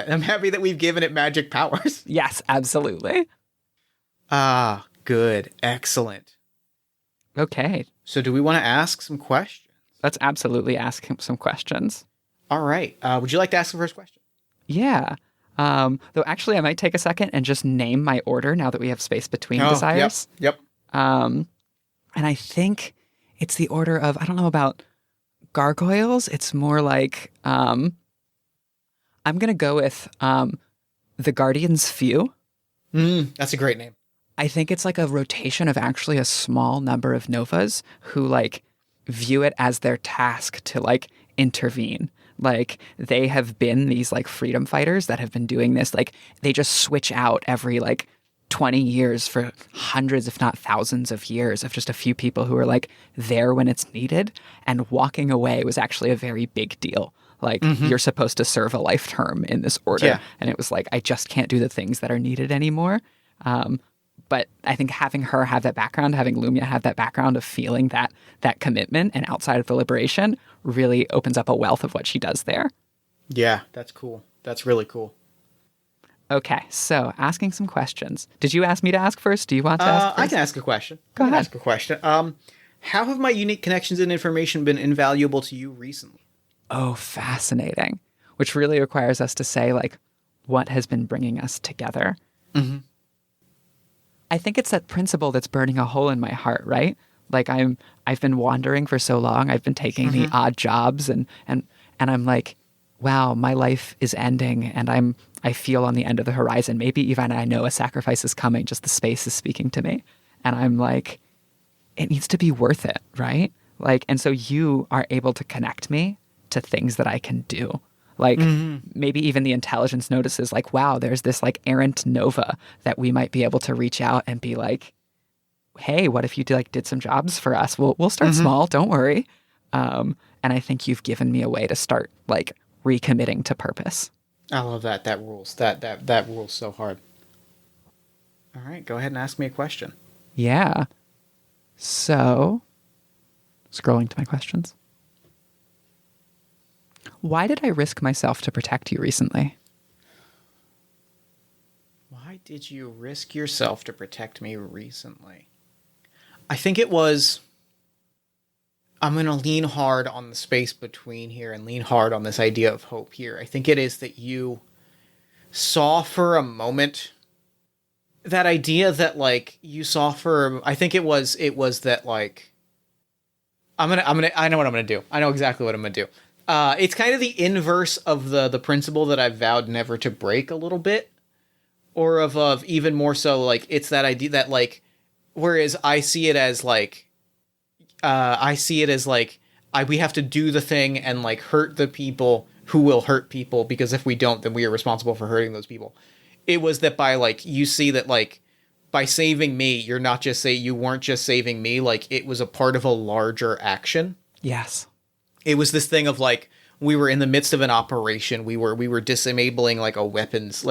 I'm happy that we've given it magic powers. Yes, absolutely. Ah, good. Excellent. Okay. So do we want to ask some questions? Let's absolutely ask him some questions. All right. Would you like to ask the first question? Yeah. Though actually I might take a second and just name my order now that we have space between desires. Yep. And I think it's the order of, I don't know about gargoyles. It's more like, I'm going to go with the Guardian's Few. That's a great name. I think it's like a rotation of actually a small number of Novas who like view it as their task to like intervene. Like they have been these like freedom fighters that have been doing this. Like they just switch out every like 20 years for hundreds, if not thousands of years of just a few people who are like there when it's needed. And walking away was actually a very big deal. Like you're supposed to serve a life term in this order. Yeah. And it was like, I just can't do the things that are needed anymore. But I think having her have that background, having Lumia have that background of feeling that commitment and outside of the liberation really opens up a wealth of what she does there. Yeah, that's cool. That's really cool. Okay, so asking some questions. Did you ask me to ask first? Do you want to ask first? I can ask a question. Go ahead. Ask a question. How have my unique connections and information been invaluable to you recently? Oh, fascinating. Which really requires us to say, like, what has been bringing us together? Mm-hmm. I think it's that principle that's burning a hole in my heart, right? Like I've been wandering for so long. I've been taking the odd jobs and I'm like, wow, my life is ending and I feel on the end of the horizon. Maybe even I know a sacrifice is coming, just the space is speaking to me. And I'm like, it needs to be worth it, right? Like, and so you are able to connect me to things that I can do. Like maybe even the intelligence notices like, wow, there's this like errant Nova that we might be able to reach out and be like, hey, what if you did some jobs for us? We'll start small, don't worry. And I think you've given me a way to start like recommitting to purpose. I love that. That rules. That rules so hard. All right, go ahead and ask me a question. Yeah. So, scrolling to my questions. Why did I risk myself to protect you recently? Why did you risk yourself to protect me recently? I think it was... I'm going to lean hard on the space between here and lean hard on this idea of hope here. I think it is that you saw for a moment that idea that, like, you saw for... I think it was that, like... I know what I'm going to do. I know exactly what I'm going to do. It's kind of the inverse of the principle that I've vowed never to break a little bit. Or of even more so, like, it's that idea that, like, whereas I see it as, like, we have to do the thing and, like, hurt the people who will hurt people, because if we don't, then we are responsible for hurting those people. It was that by, like, you see that, like, by saving me, you weren't just saving me, like, it was a part of a larger action. Yes. It was this thing of, like, we were in the midst of an operation. We were disabling like a weapons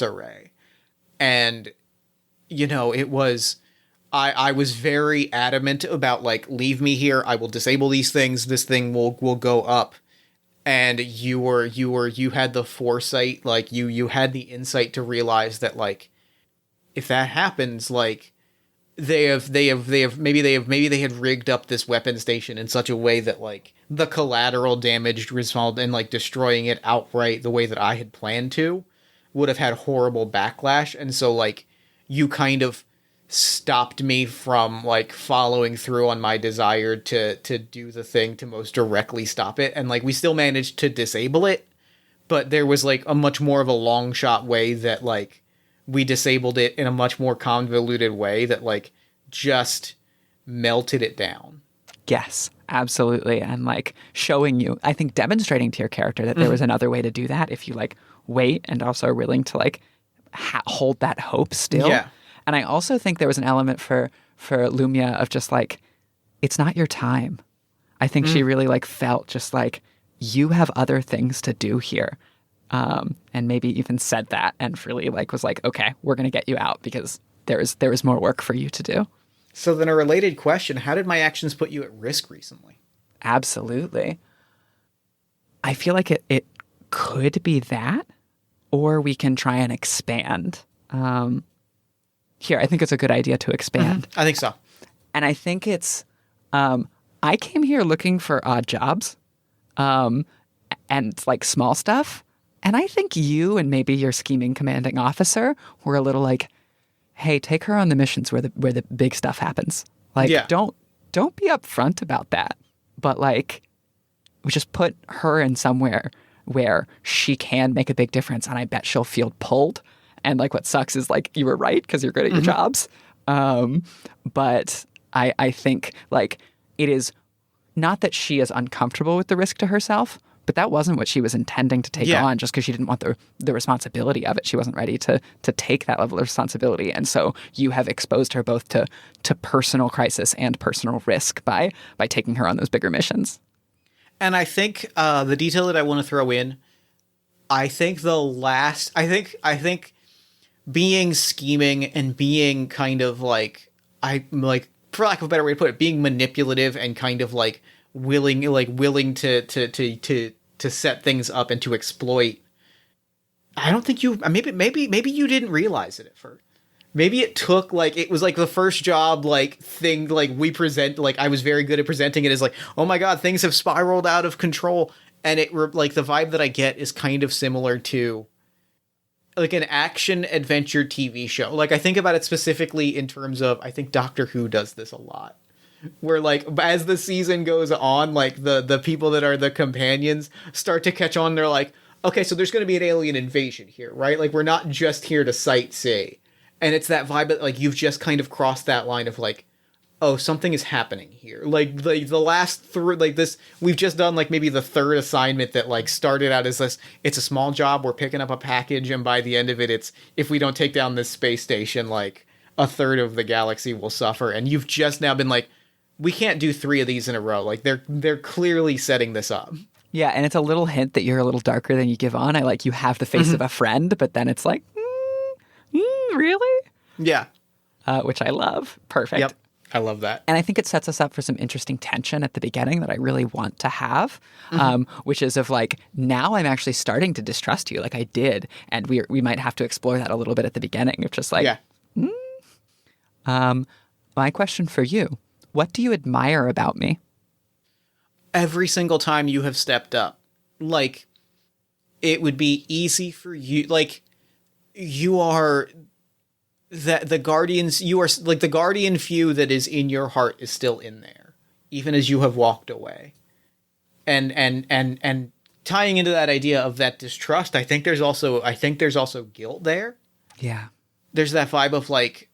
array. And, you know, it was, I was very adamant about, like, leave me here. I will disable these things. This thing will go up. And you had the foresight, like, you had the insight to realize that, like, if that happens, like, maybe they had rigged up this weapon station in such a way that, like, the collateral damage resulted in, like, destroying it outright the way that I had planned to would have had horrible backlash. And so, like, you kind of stopped me from, like, following through on my desire to do the thing to most directly stop it. And, like, we still managed to disable it, but there was, like, a much more of a long shot way that, like, we disabled it in a much more convoluted way that, like, just melted it down. Yes, absolutely. And, like, showing you, I think demonstrating to your character that there was another way to do that if you, like, wait and also are willing to, like, hold that hope still. Yeah. And I also think there was an element for Lumia of just, like, it's not your time. I think she really, like, felt just like, you have other things to do here. and maybe even said that and really like was like, okay, we're going to get you out because there is more work for you to do. So then a related question, how did my actions put you at risk recently? Absolutely. I feel like it could be that, or we can try and expand. Here, I think it's a good idea to expand. I think so. And I think it's, I came here looking for odd jobs and like small stuff. And I think you and maybe your scheming commanding officer were a little like, hey, take her on the missions where the big stuff happens. Like, don't be upfront about that. But like, we just put her in somewhere where she can make a big difference. And I bet she'll feel pulled. And like, what sucks is like, you were right because you're good at your jobs. But I think like it is not that she is uncomfortable with the risk to herself, but that wasn't what she was intending to take on just because she didn't want the responsibility of it. She wasn't ready to take that level of responsibility. And so you have exposed her both to personal crisis and personal risk by taking her on those bigger missions. And I think the detail that I want to throw in, I think being scheming and being kind of like, for lack of a better way to put it, being manipulative and kind of like willing to set things up and to exploit. I don't think you, maybe you didn't realize it at first. Maybe it took like, it was like the first job like thing, like we present, like I was very good at presenting it as like, oh my God, things have spiraled out of control. And like the vibe that I get is kind of similar to like an action adventure TV show. Like I think about it specifically in terms of, I think Doctor Who does this a lot. Where like as the season goes on, like the people that are the companions start to catch on. They're like, okay, so there's going to be an alien invasion here, right? Like we're not just here to sightsee. And it's that vibe that like you've just kind of crossed that line of like, oh, something is happening here. Like the last three, like this, we've just done like maybe the third assignment that like started out as this, it's a small job, we're picking up a package, and by the end of it, it's, if we don't take down this space station, like a third of the galaxy will suffer. And you've just now been like, we can't do 3 of these in a row. Like they're clearly setting this up. Yeah, and it's a little hint that you're a little darker than you give on. I like you have the face of a friend, but then it's like, really? Yeah. Which I love. Perfect. Yep. I love that. And I think it sets us up for some interesting tension at the beginning that I really want to have, which is of like, now I'm actually starting to distrust you like I did. And we might have to explore that a little bit at the beginning of just like, my question for you, what do you admire about me? Every single time you have stepped up, like it would be easy for you. Like you are the guardians, you are like the guardian few that is in your heart is still in there, even as you have walked away. And tying into that idea of that distrust, I think there's also guilt there. Yeah. There's that vibe of like,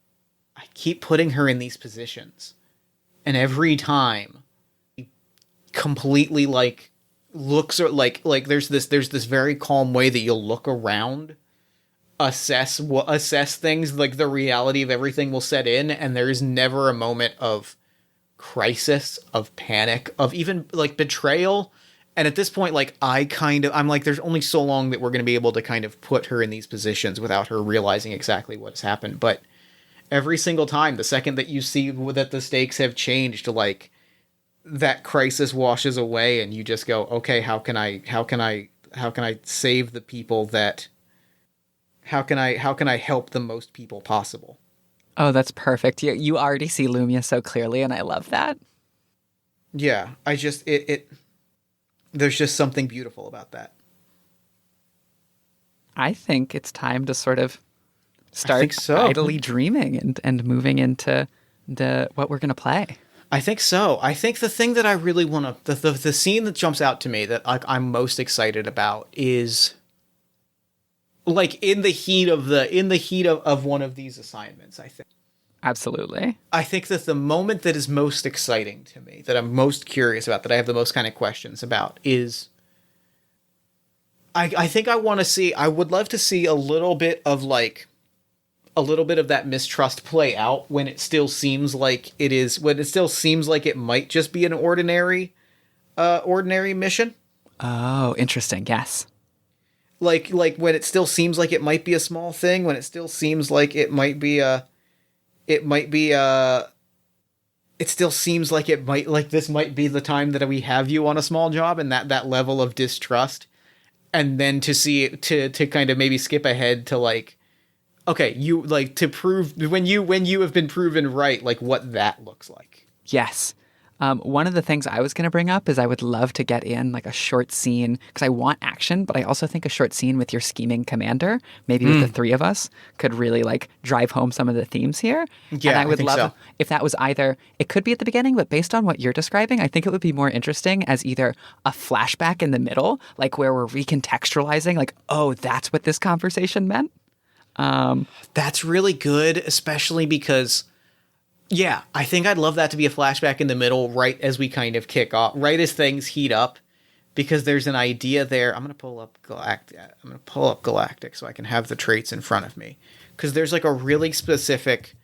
I keep putting her in these positions, and every time completely like looks or like there's this very calm way that you'll look around, assess things, like the reality of everything will set in, and there is never a moment of crisis, of panic, of even like betrayal. And at this point, like I'm like, there's only so long that we're going to be able to kind of put her in these positions without her realizing exactly what's happened. But every single time, the second that you see that the stakes have changed, like that crisis washes away, and you just go, okay, how can I save the people that, how can I help the most people possible? Oh, that's perfect. You already see Lumia so clearly, and I love that. Yeah, I just, there's just something beautiful about that. I think it's time to sort of start idly dreaming and moving into what we're going to play. I think so. I think the thing that I really want to, the scene that jumps out to me that I'm most excited about is like in the heat of one of these assignments, I think. Absolutely. I think that the moment that is most exciting to me, that I'm most curious about, that I have the most kind of questions about is, I think I would love to see a little bit of that mistrust play out when it still seems like it might just be an ordinary mission. Oh, interesting. Yes. Like when it still seems like it might be a small thing, when it still seems like it might be it still seems like it might, like this might be the time that we have you on a small job, and that level of distrust. And then to see it, to kind of maybe skip ahead to like, okay, you like to prove when you have been proven right, like what that looks like. Yes. One of the things I was going to bring up is I would love to get in like a short scene, because I want action, but I also think a short scene with your scheming commander, maybe with the three of us, could really like drive home some of the themes here. Yeah, and I would think love so. if that was either, it could be at the beginning, but based on what you're describing, I think it would be more interesting as either a flashback in the middle, like where we're recontextualizing, like, oh, that's what this conversation meant. That's really good, especially because, yeah, I think I'd love that to be a flashback in the middle, right as we kind of kick off, right as things heat up, because there's an idea there. I'm gonna pull up Galactic so I can have the traits in front of me, because there's like a really specific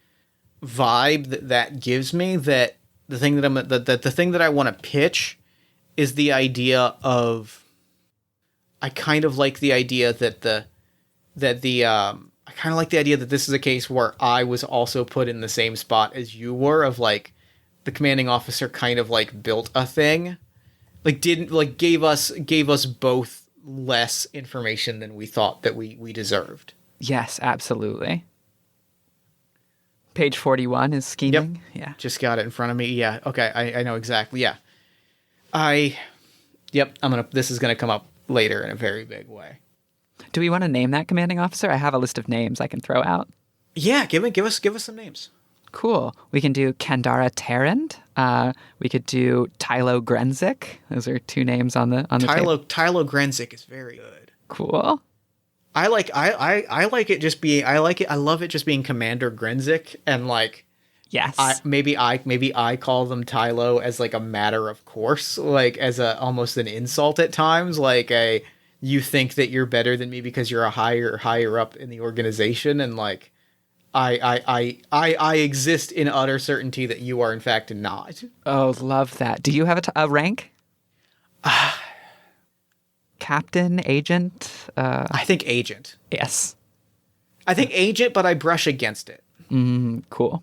vibe that gives me that the thing the thing that I want to pitch is the idea of, I kind of like the idea that I kind of like the idea that this is a case where I was also put in the same spot as you were, of like the commanding officer kind of like built a thing, like didn't like gave us both less information than we thought that we deserved. Yes, absolutely. Page 41 is scheming. Yep. Yeah. Just got it in front of me. Yeah. Okay. I know exactly. Yeah. This is gonna come up later in a very big way. Do we want to name that commanding officer? I have a list of names I can throw out. Yeah, give us some names. Cool. We can do Kandara Tarrant. We could do Tylo Grenzik. Those are two names on the table. Tylo Grenzik is very good. Cool. I like it just being, I love it just being Commander Grenzik, and like, Yes. maybe I call them Tylo as like a matter of course, like as a almost an insult at times, like you think that you're better than me because you're a higher up in the organization, and like I exist in utter certainty that you are in fact not. Oh, love that. Do you have a rank? Captain, agent? I think agent. Yes. I think agent, but I brush against it. Cool.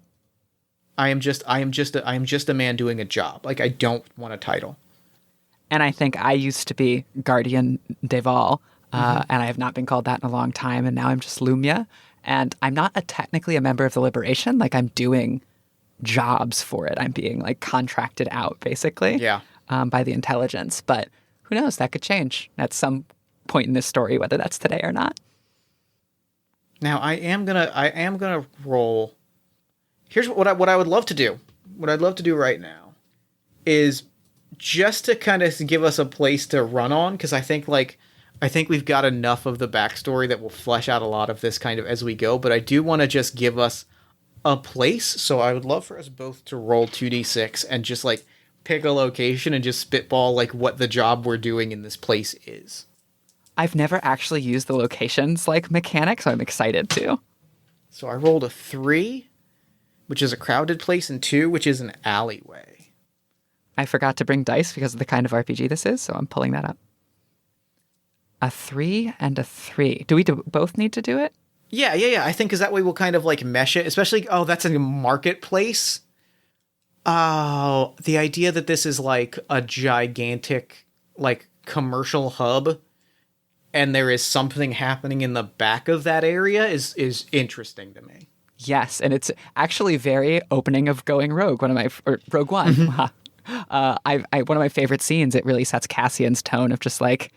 I am just a man doing a job. Like, I don't want a title. And I think I used to be Guardian Deval, and I have not been called that in a long time, and now I'm just Lumia. And I'm not technically a member of the Liberation. Like, I'm doing jobs for it. I'm being, like, contracted out, basically, Yeah. By the intelligence. But who knows? That could change at some point in this story, whether that's today or not. Now, I am gonna roll. Here's what I would love to do. What I'd love to do right now is just to kind of give us a place to run on, because I think we've got enough of the backstory that will flesh out a lot of this kind of as we go, but I do want to just give us a place, so I would love for us both to roll 2d6 and just like pick a location and just spitball like what the job we're doing in this place is. I've never actually used the locations like mechanic, so I'm excited to. So I rolled a 3, which is a crowded place, and 2, which is an alleyway. I forgot to bring dice because of the kind of RPG this is, so I'm pulling that up. A 3 and a 3. Do we both need to do it? Yeah. I think because that way we'll kind of like mesh it, especially, that's a marketplace. Oh, the idea that this is like a gigantic like commercial hub and there is something happening in the back of that area is interesting to me. Yes, and it's actually very opening of Going Rogue, Rogue One. One of my favorite scenes. It really sets Cassian's tone of just like,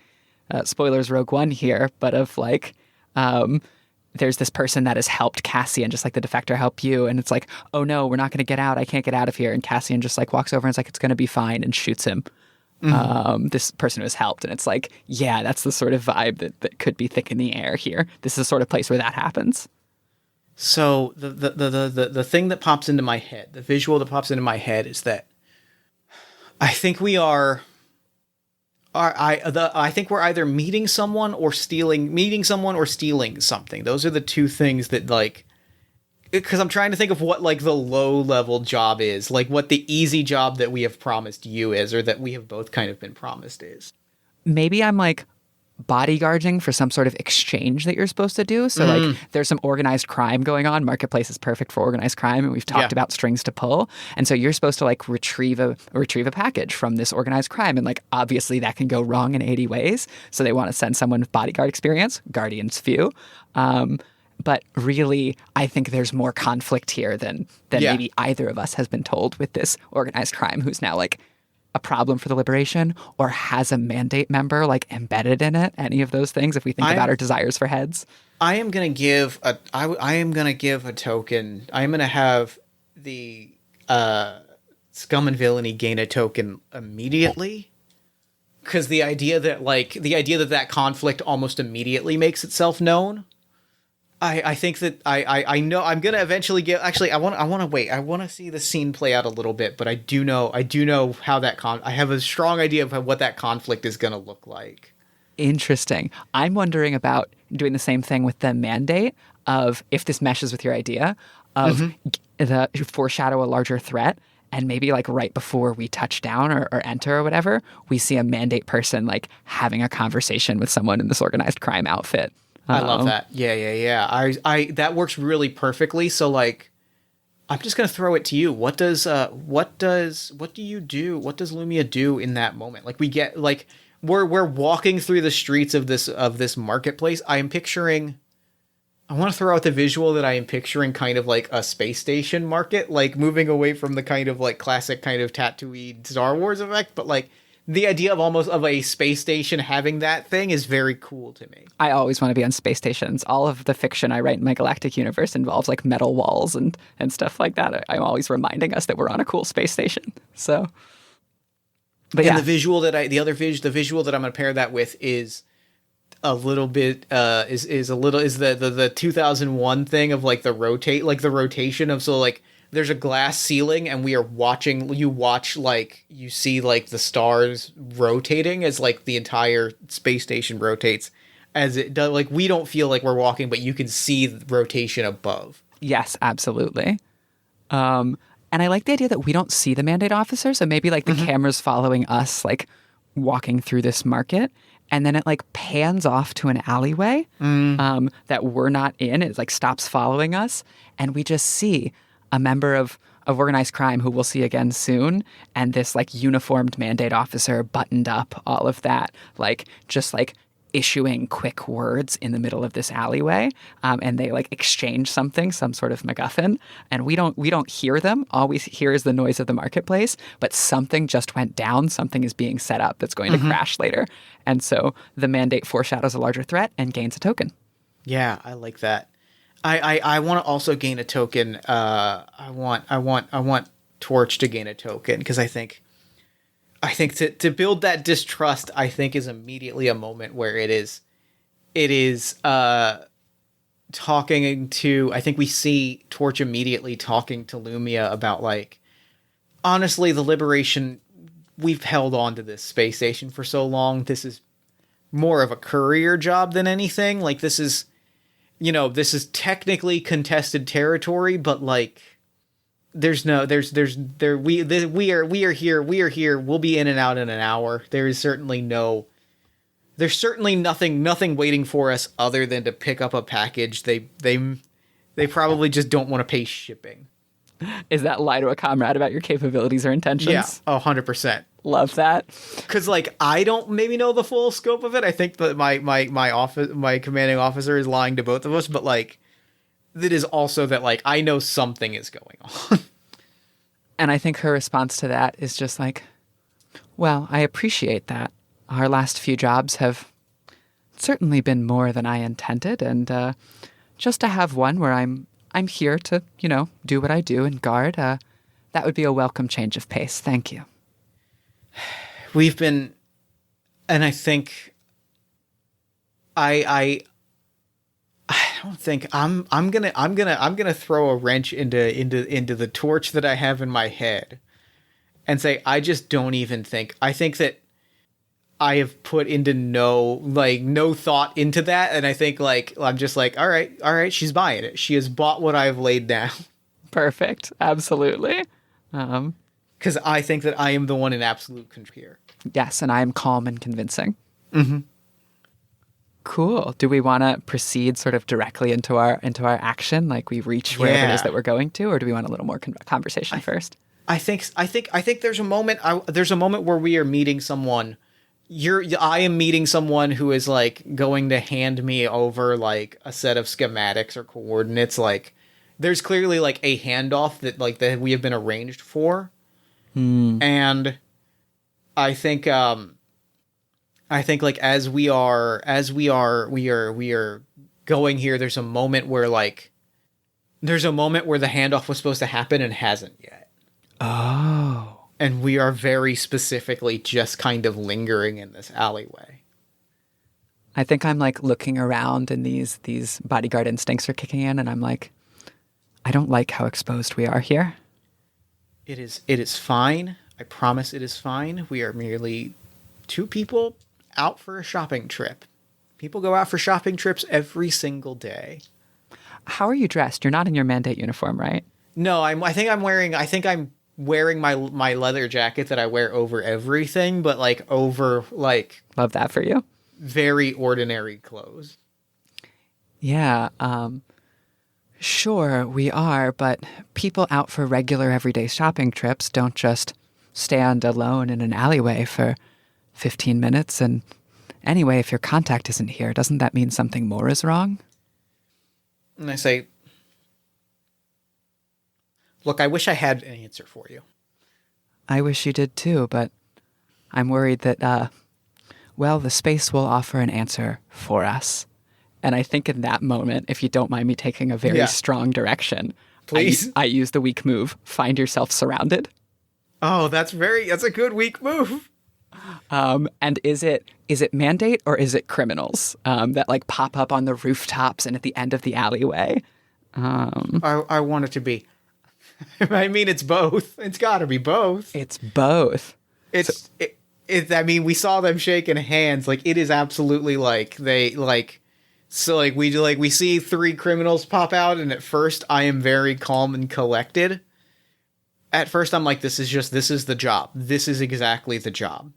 spoilers Rogue One here, but of like, there's this person that has helped Cassian, just like the defector helped you, and it's like, oh no, we're not going to get out. I can't get out of here. And Cassian just like walks over and is like, it's going to be fine, and shoots him. This person who has helped, and it's like, yeah, that's the sort of vibe that could be thick in the air here. This is the sort of place where that happens. So the thing that pops into my head, the visual that pops into my head is that I think we are. I think we're either meeting someone or stealing something. Those are the two things that like, because I'm trying to think of what like the low level job is, like what the easy job that we have promised you is, or that we have both kind of been promised is. Maybe I'm like bodyguarding for some sort of exchange that you're supposed to do. So like there's some organized crime going on. Marketplace is perfect for organized crime, and we've talked about strings to pull. And so you're supposed to like retrieve a package from this organized crime, and like obviously that can go wrong in 80 ways. So they want to send someone with bodyguard experience, Guardian's few. But really, I think there's more conflict here than maybe either of us has been told with this organized crime who's now like a problem for the Liberation or has a mandate member like embedded in it. Any of those things, if we think about our desires for heads. I am going to give a token. I am going to have the Scum and Villainy gain a token immediately. Because the idea that conflict almost immediately makes itself known. I think that I know I'm gonna eventually get. Actually, I want to wait. I want to see the scene play out a little bit, but I do know how that I have a strong idea of what that conflict is gonna look like. Interesting. I'm wondering about doing the same thing with the mandate of if this meshes with your idea of the foreshadow a larger threat. And maybe like right before we touch down or enter or whatever, we see a mandate person like having a conversation with someone in this organized crime outfit. I love that. Yeah. I that works really perfectly. So like, I'm just gonna throw it to you. What do you do? What does Lumia do in that moment? Like we get like we're walking through the streets of this marketplace. I want to throw out the visual that I am picturing kind of like a space station market, like moving away from the kind of like classic kind of Tatooine Star Wars effect, but like the idea of almost of a space station having that thing is very cool to me. I always want to be on space stations. All of the fiction I write in my galactic universe involves like metal walls and stuff like that. I'm always reminding us that we're on a cool space station. So, but and the visual that the visual that I'm going to pair that with is a little bit is the 2001 thing of like the rotation of, so like there's a glass ceiling and you see like the stars rotating as like the entire space station rotates as it does. Like we don't feel like we're walking, but you can see the rotation above. Yes, absolutely. And I like the idea that we don't see the mandate officer. So maybe like the camera's following us, like walking through this market. And then it like pans off to an alleyway that we're not in. It like stops following us. And we just see a member of organized crime who we'll see again soon. And this like uniformed mandate officer, buttoned up, all of that, like just like issuing quick words in the middle of this alleyway. And they like exchange something, some sort of MacGuffin. And we don't hear them. All we hear is the noise of the marketplace. But something just went down. Something is being set up that's going to crash later. And so the mandate foreshadows a larger threat and gains a token. Yeah, I like that. I want to also gain a token. I want Torch to gain a token because I think to build that distrust, I think is immediately a moment where it is talking to, I think we see Torch immediately talking to Lumia about like, honestly, the Liberation, we've held on to this space station for so long. This is more of a courier job than anything. Like this is technically contested territory, but like we are here. We'll be in and out in an hour. There's certainly nothing waiting for us other than to pick up a package. They probably just don't want to pay shipping. Is that lie to a comrade about your capabilities or intentions? Yeah, 100%. Love that. Because like I don't maybe know the full scope of it. I think that my commanding officer is lying to both of us, but like it is also that like I know something is going on. And I think her response to that is just like, well, I appreciate that. Our last few jobs have certainly been more than I intended, and just to have one where I'm here to, do what I do and guard, that would be a welcome change of pace. Thank you. We've been, and I think I don't think I'm gonna throw a wrench into the torch that I have in my head and say I just don't even think. I think that I have put into no thought into that, and I think like I'm just like all right, she's buying it. She has bought what I've laid down. Perfect. Absolutely. Because I think that I am the one in absolute control here. Yes, and I am calm and convincing. Mm-hmm. Cool. Do we want to proceed sort of directly into our action, like we reach wherever it is that we're going to, or do we want a little more conversation first? I think there's a moment. There's a moment where we are meeting someone. I am meeting someone who is like going to hand me over like a set of schematics or coordinates. Like, there's clearly like a handoff that we have been arranged for, and I think like as we are going here, there's a moment where the handoff was supposed to happen and hasn't yet. Oh. And we are very specifically just kind of lingering in this alleyway. I think I'm like looking around and these bodyguard instincts are kicking in and I'm like, I don't like how exposed we are here. It is fine. I promise it is fine. We are merely two people out for a shopping trip. People go out for shopping trips every single day. How are you dressed? You're not in your mandate uniform, right? No, I think I'm wearing my leather jacket that I wear over everything, but like over like Love that for you. very ordinary clothes. Yeah, sure we are, but people out for regular everyday shopping trips don't just stand alone in an alleyway for 15 minutes. And anyway, if your contact isn't here, doesn't that mean something more is wrong? And I say, look, I wish I had an answer for you. I wish you did too, but I'm worried that, the space will offer an answer for us. And I think in that moment, if you don't mind me taking a very strong direction, Please. I use the weak move, find yourself surrounded. Oh, that's a good weak move. And is it mandate or is it criminals that like pop up on the rooftops and at the end of the alleyway? I want it to be. I mean, it's both. It's got to be both. It's both. I mean, we saw them shaking hands. Like, it is absolutely like they like. So like we see three criminals pop out, and at first I am very calm and collected. At first I'm like, this is the job. This is exactly the job.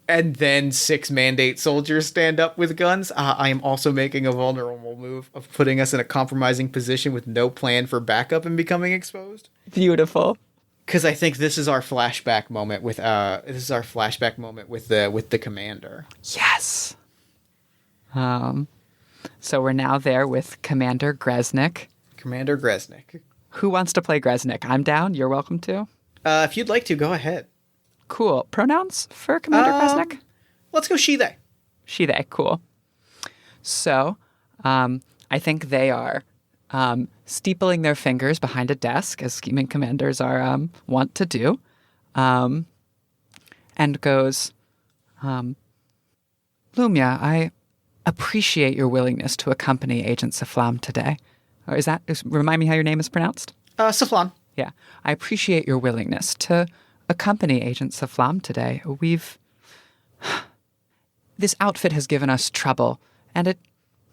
And then 6 mandate soldiers stand up with guns. I am also making a vulnerable move of putting us in a compromising position with no plan for backup and becoming exposed. Beautiful. Because I think this is our flashback moment with the commander. Yes. So we're now there with Commander Gresnik. Commander Gresnik. Who wants to play Gresnik? I'm down. You're welcome to. If you'd like to, go ahead. Cool. Pronouns for Commander Gresnik? Let's go she, they. She, they. Cool. So, I think they are steepling their fingers behind a desk, as scheming commanders are wont to do, and goes, Lumia, I appreciate your willingness to accompany Agent Saflam today. Or remind me how your name is pronounced? Saflan. Yeah. I appreciate your willingness to accompany Agent Saflam today. This outfit has given us trouble, and it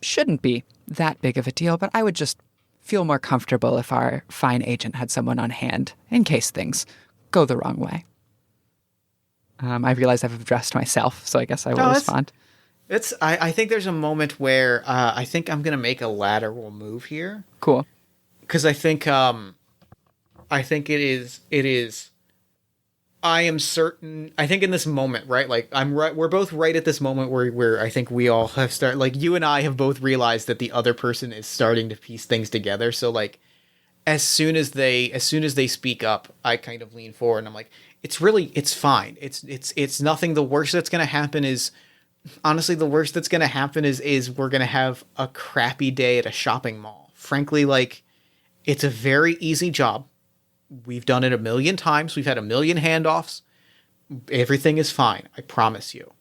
shouldn't be that big of a deal, but I would just feel more comfortable if our fine agent had someone on hand in case things go the wrong way. I realize I've addressed myself, so I guess I will respond. I think there's a moment where I think I'm gonna make a lateral move here. Cool. Because I think it is. I am certain. I think in this moment, right? Like I'm right. We're both right at this moment where I think we all have started. Like you and I have both realized that the other person is starting to piece things together. So like, as soon as they speak up, I kind of lean forward and I'm like, it's fine. It's nothing. The worst that's gonna happen is. Honestly, the worst that's going to happen is we're going to have a crappy day at a shopping mall. Frankly, like, it's a very easy job. We've done it 1,000,000 times. We've had 1,000,000 handoffs. Everything is fine. I promise you.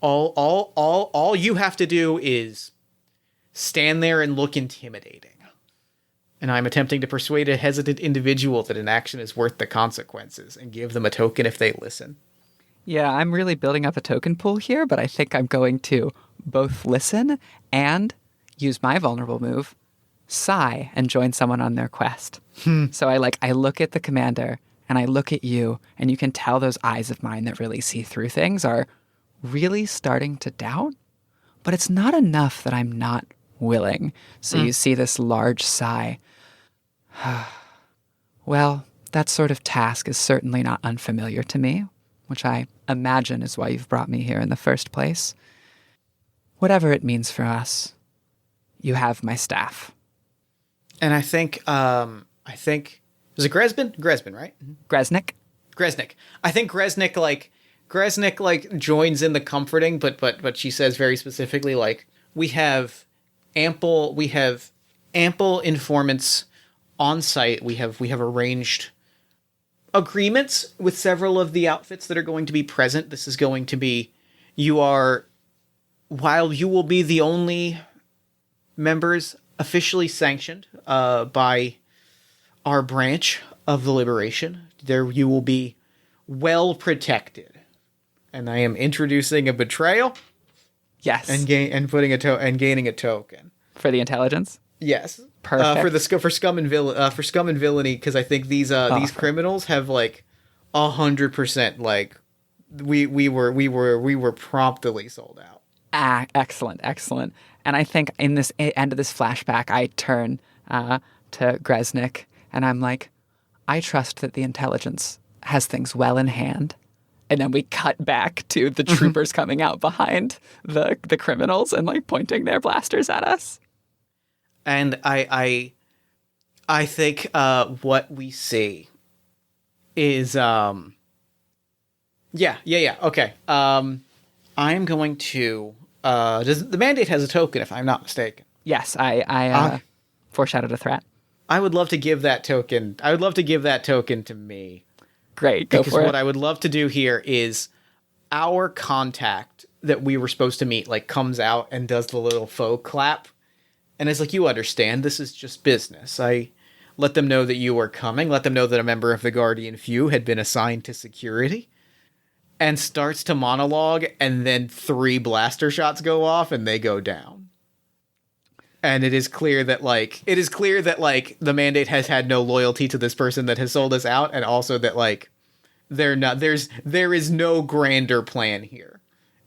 All you have to do is stand there and look intimidating. And I'm attempting to persuade a hesitant individual that an action is worth the consequences and give them a token if they listen. Yeah, I'm really building up a token pool here, but I think I'm going to both listen and use my vulnerable move, sigh, and join someone on their quest. So I look at the commander and I look at you, and you can tell those eyes of mine that really see through things are really starting to doubt but it's not enough that I'm not willing. So you see this large sigh. Well, that sort of task is certainly not unfamiliar to me, which I imagine is why you've brought me here in the first place. Whatever it means for us, you have my staff. And I think, was it Gresbin? Gresbin, right? Gresnik? Gresnik. I think Gresnik joins in the comforting, but she says very specifically, like, we have ample informants on site. We have arranged agreements with several of the outfits that are going to be present. This is going to be, while you will be the only members officially sanctioned by our branch of the Liberation, there you will be well protected. And I am introducing a betrayal. Yes. And gaining a token For the intelligence? Yes. Perfect. For scum and villainy, because I think these criminals have like 100% like we were promptly sold out. Excellent. And I think in this end of this flashback, I turn to Gresnik and I'm like, I trust that the intelligence has things well in hand. And then we cut back to the troopers coming out behind the criminals and like pointing their blasters at us. And I think what we see is okay. I'm going to the mandate has a token, if I'm not mistaken. Yes, I foreshadowed a threat. I would love to give that token. I would love to give that token to me. Great, go because for it. What I would love to do here is our contact that we were supposed to meet like comes out and does the little faux clap. And it's like, you understand, this is just business. I let them know that you were coming, let them know that a member of the Guardian Few had been assigned to security, and starts to monologue, and then 3 blaster shots go off and they go down. And it is clear that the mandate has had no loyalty to this person that has sold us out, and also that like there is no grander plan here.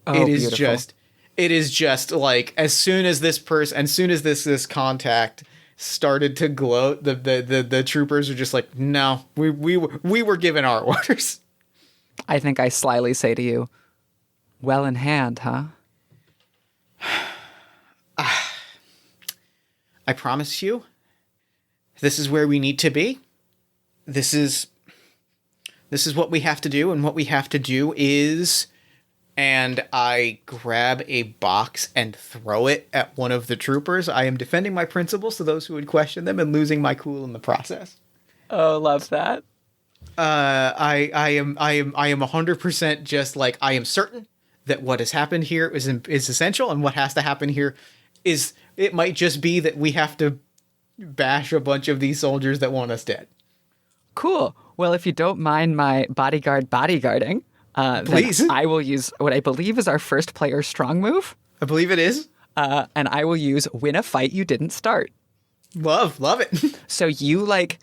Oh, it is beautiful. It is just like as soon as this contact started to gloat, the troopers are just like, no, we were given our orders. I think I slyly say to you, well in hand, huh? I promise you, this is where we need to be. This is what we have to do, and what we have to do is... And I grab a box and throw it at one of the troopers. I am defending my principles to those who would question them and losing my cool in the process. Oh, love that. I am 100% just like, I am certain that what has happened here is essential, and what has to happen here is, it might just be that we have to bash a bunch of these soldiers that want us dead. Cool. Well, if you don't mind my bodyguarding, please. Then I will use what I believe is our first player strong move. I believe it is. And I will use win a fight you didn't start. Love it. So you like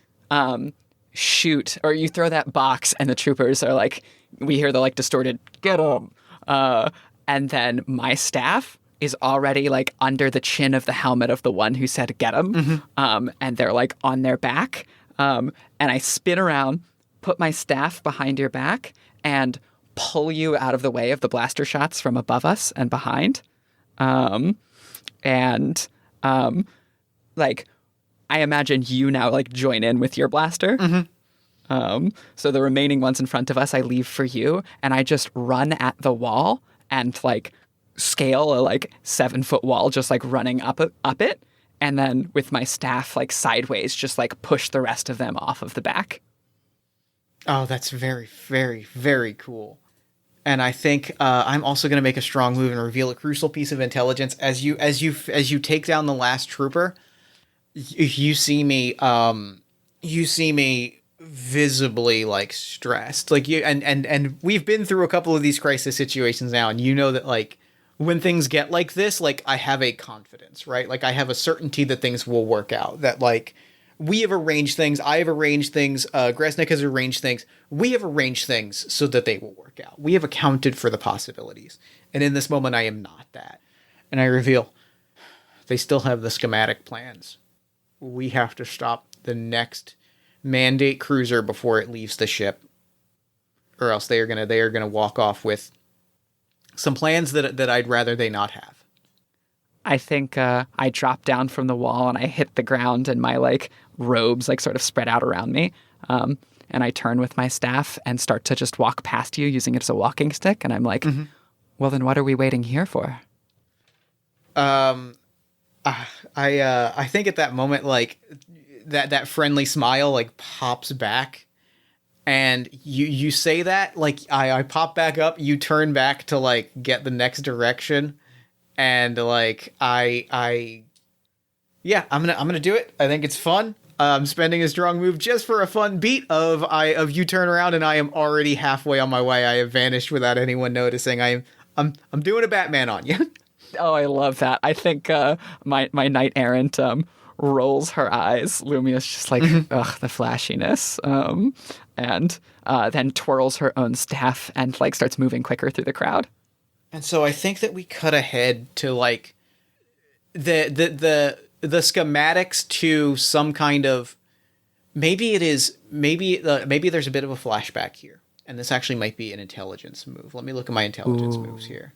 shoot, or you throw that box and the troopers are like, we hear the like distorted, get 'em. And then my staff is already like under the chin of the helmet of the one who said get 'em. Mm-hmm. And they're like on their back. And I spin around, put my staff behind your back, and pull you out of the way of the blaster shots from above us and behind. Like, I imagine you now like join in with your blaster. Mm-hmm. So the remaining ones in front of us, I leave for you, and I just run at the wall and like scale a like 7-foot wall, just like running up it. And then with my staff like sideways, just like push the rest of them off of the back. Oh, that's very, very, very cool. And I think I'm also going to make a strong move and reveal a crucial piece of intelligence as you take down the last trooper. You see me visibly like stressed, like you and we've been through a couple of these crisis situations now, and you know that like when things get like this, like I have a confidence, right? Like I have a certainty that things will work out. That like we have arranged things. I have arranged things. Gresnik has arranged things. We have arranged things so that they will work out. We have accounted for the possibilities. And in this moment, I am not that. And I reveal, they still have the schematic plans. We have to stop the next Mandate cruiser before it leaves the ship, or else they are gonna walk off with some plans that I'd rather they not have. I think I drop down from the wall and I hit the ground, and my like robes like sort of spread out around me. And I turn with my staff and start to just walk past you using it as a walking stick. And I'm like, well, then what are we waiting here for? I think at that moment, like that friendly smile like pops back, and you say that, like I pop back up, you turn back to like get the next direction, and like I'm gonna do it. I think it's fun. I'm spending a strong move just for a fun beat of you turn around and I am already halfway on my way. I have vanished without anyone noticing. I'm doing a Batman on you. Oh, I love that. I think my knight errant rolls her eyes. Lumia's just like, ugh, the flashiness. And then twirls her own staff and like starts moving quicker through the crowd. And so I think that we cut ahead to like the schematics to some kind of, maybe there's a bit of a flashback here. And this actually might be an intelligence move. Let me look at my intelligence moves here.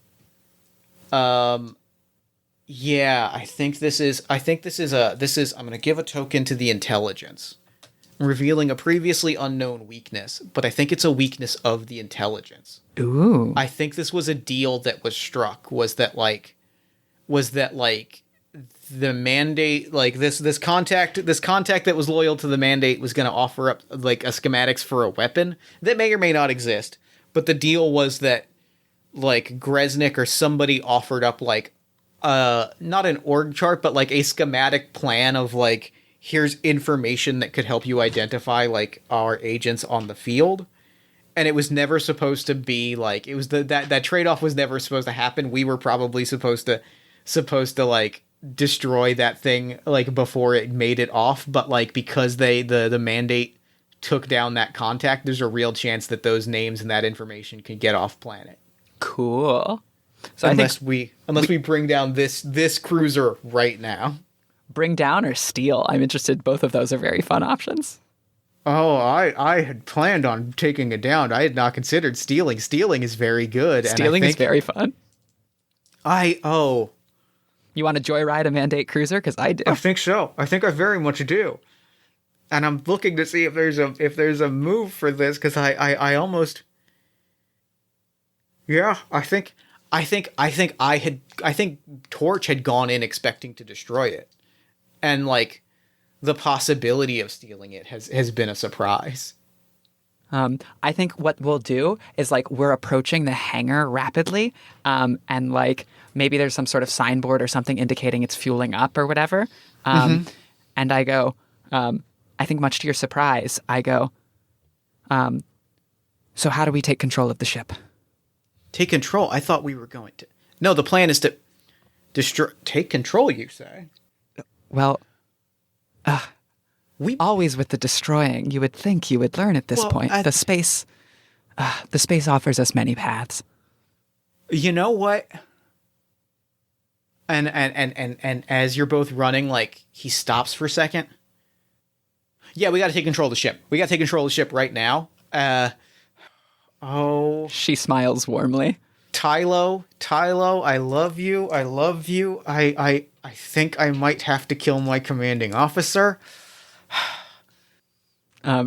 Yeah, I think this is I'm going to give a token to the intelligence, revealing a previously unknown weakness, but I think it's a weakness of the intelligence. Ooh. I think this was a deal that was struck, was that the Mandate, like this contact that was loyal to the Mandate was going to offer up like a schematics for a weapon that may or may not exist, but the deal was that like Gresnik or somebody offered up like not an org chart, but like a schematic plan of like, here's information that could help you identify like our agents on the field. And it was never supposed to be like, it was that trade-off was never supposed to happen. We were probably supposed to like destroy that thing like before it made it off, but like because the Mandate took down that contact, there's a real chance that those names and that information can get off planet. Cool. So unless we bring down this cruiser right now. Bring down or steal? I'm interested. Both of those are very fun options. Oh, I had planned on taking it down. I had not considered stealing. Stealing is very good. Stealing is very fun. You want to joyride a Mandate cruiser? Because I do. I think so. I think I very much do. And I'm looking to see if there's a move for this, because I almost. Yeah, I think Torch had gone in expecting to destroy it, and like the possibility of stealing it has been a surprise. I think what we'll do is like we're approaching the hangar rapidly, and like maybe there's some sort of signboard or something indicating it's fueling up or whatever. And I go, I think much to your surprise, I go, so how do we take control of the ship? Take control? I thought we were going to. No, the plan is to take control, you say? Well, we always with the destroying. You would think you would learn at this point. The space offers us many paths. You know what? And as you're both running, like he stops for a second. Yeah, we got to take control of the ship. We got to take control of the ship right now. She smiles warmly. Tylo, I love you. I think I might have to kill my commanding officer.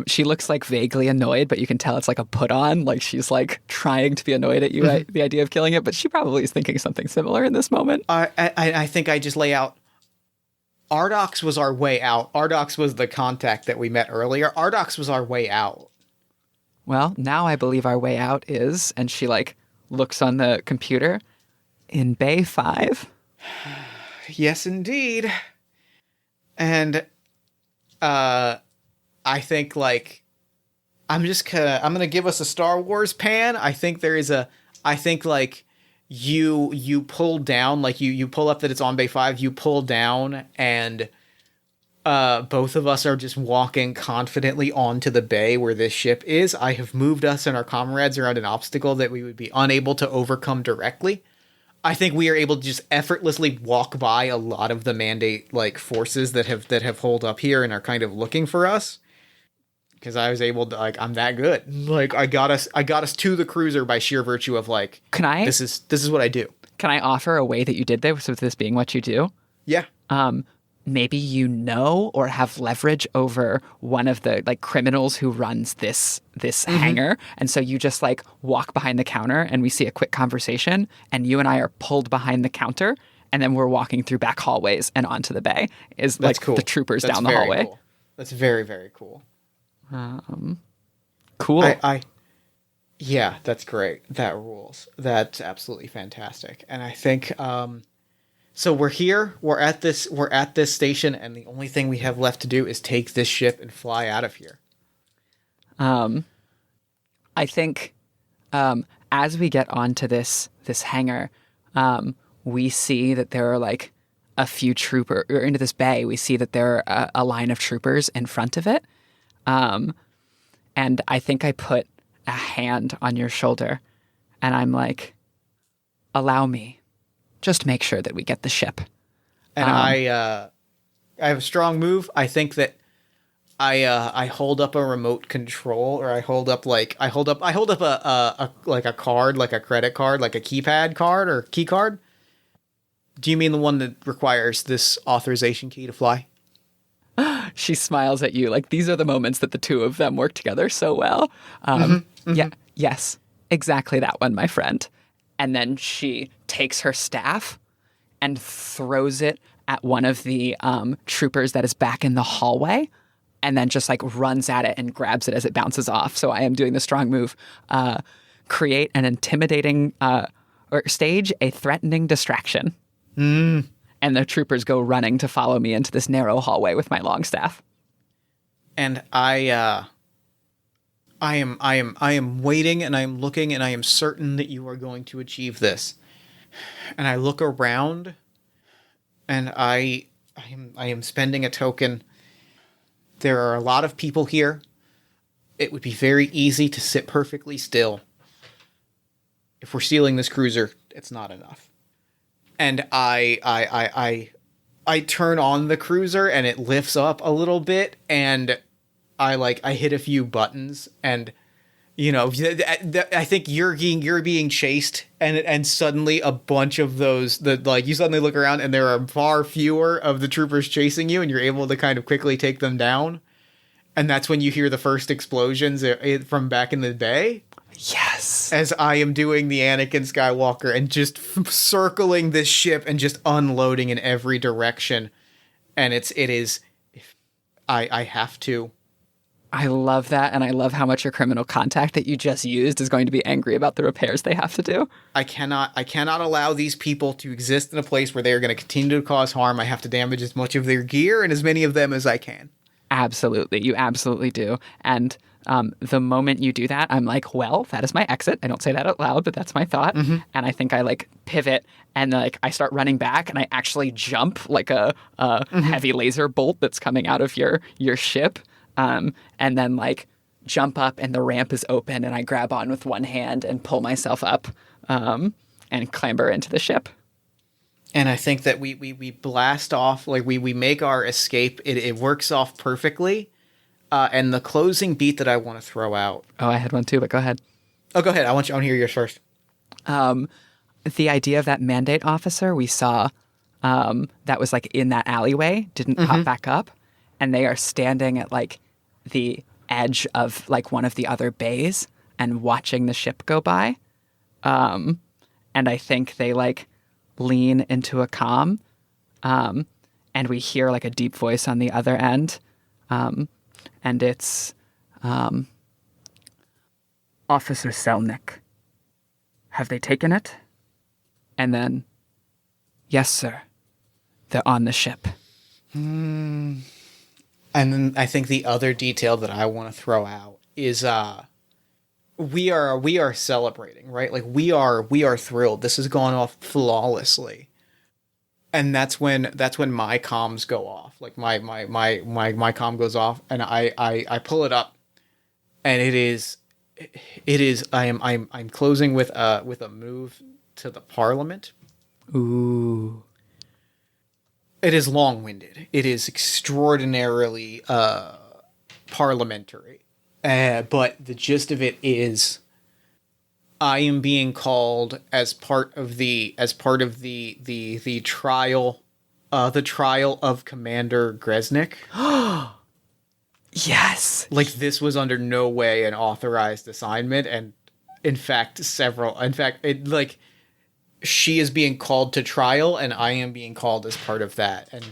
She looks like vaguely annoyed, but you can tell it's like a put on. Like she's like trying to be annoyed at you at the idea of killing it, but she probably is thinking something similar in this moment. I think I just lay out. Ardox was our way out. Ardox was the contact that we met earlier. Ardox was our way out. Well, now I believe our way out is, and she like looks on the computer, in Bay 5. Yes, indeed. And I think like I'm gonna give us a Star Wars pan. I think like you pull down, like you pull up that it's on Bay 5, you pull down, and both of us are just walking confidently onto the bay where this ship is. I have moved us and our comrades around an obstacle that we would be unable to overcome directly. I think we are able to just effortlessly walk by a lot of the mandate like forces that have holed up here and are kind of looking for us. Because I was able to, like, I'm that good. Like, I got us to the cruiser by sheer virtue of, like, Can I? This is what I do. Can I offer a way that you did this with this being what you do? Yeah. Maybe you know or have leverage over one of the like criminals who runs this hangar, and so you just like walk behind the counter and we see a quick conversation, and you and I are pulled behind the counter, and then we're walking through back hallways and onto the bay. Is That's like cool. the troopers That's down the very hallway. Cool. That's very, very cool. Cool. Yeah, that's great. That rules. That's absolutely fantastic. And I think so we're here, we're at this station, and the only thing we have left to do is take this ship and fly out of here. I think as we get onto this hangar, we see that there are like a few troopers, or into this bay, we see that there are a line of troopers in front of it. And I think I put a hand on your shoulder and I'm like, allow me, just make sure that we get the ship. And I have a strong move. I think that I hold up a remote control, or I hold up a card, like a credit card, like a keypad card or key card. Do you mean the one that requires this authorization key to fly? She smiles at you like these are the moments that the two of them work together so well. Yeah, yes, exactly that one, my friend. And then she takes her staff and throws it at one of the troopers that is back in the hallway, and then just like runs at it and grabs it as it bounces off. So I am doing the strong move. Create an intimidating or stage a threatening distraction. And the troopers go running to follow me into this narrow hallway with my long staff. And I am waiting, and I am looking, and I am certain that you are going to achieve this. And I look around, and I am spending a token. There are a lot of people here. It would be very easy to sit perfectly still. If we're stealing this cruiser, it's not enough. And I turn on the cruiser, and it lifts up a little bit, and I hit a few buttons, and you know, I think you're being chased, and suddenly a bunch of those you suddenly look around, and there are far fewer of the troopers chasing you, and you're able to kind of quickly take them down. And that's when you hear the first explosions from back in the day. Yes. As I am doing the Anakin Skywalker and just circling this ship and just unloading in every direction. And I have to. I love that, and I love how much your criminal contact that you just used is going to be angry about the repairs they have to do. I cannot allow these people to exist in a place where they are going to continue to cause harm. I have to damage as much of their gear and as many of them as I can. Absolutely. You absolutely do. And the moment you do that, I'm like, well, that is my exit. I don't say that out loud, but that's my thought. And I think I like pivot and like I start running back, and I actually jump like a heavy laser bolt that's coming out of your ship. And then like jump up, and the ramp is open, and I grab on with one hand and pull myself up and clamber into the ship. And I think that we blast off, like we make our escape. It works off perfectly. And the closing beat that I want to throw out. Oh, I had one too, but go ahead. Oh, go ahead. I want to hear yours first. The idea of that mandate officer we saw that was like in that alleyway didn't pop back up. And they are standing at like the edge of like one of the other bays and watching the ship go by. And I think they like lean into a comm. And we hear like a deep voice on the other end. And it's Officer Selnick. Have they taken it? And then, yes, sir. They're on the ship. And then I think the other detail that I want to throw out is we are celebrating, right? Like we are thrilled. This has gone off flawlessly. And that's when my comms go off. Like my comm goes off, and I pull it up, and it is I'm closing with a move to the Parliament, Ooh. It is long-winded. It is extraordinarily parliamentary. But the gist of it is, I am being called as part of the trial, the trial of Commander Gresnik. Yes. Like, this was under no way an authorized assignment, and in fact, she is being called to trial, and I am being called as part of that, and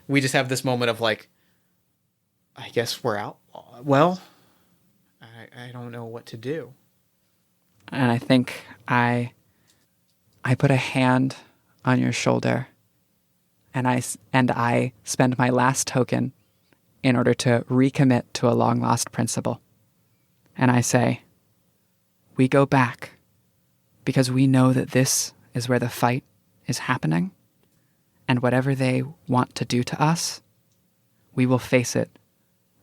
we just have this moment of like, I guess we're out. Well, I don't know what to do. And I think I put a hand on your shoulder, and I spend my last token in order to recommit to a long-lost principle. And I say, we go back because we know that this is where the fight is happening, and whatever they want to do to us, we will face it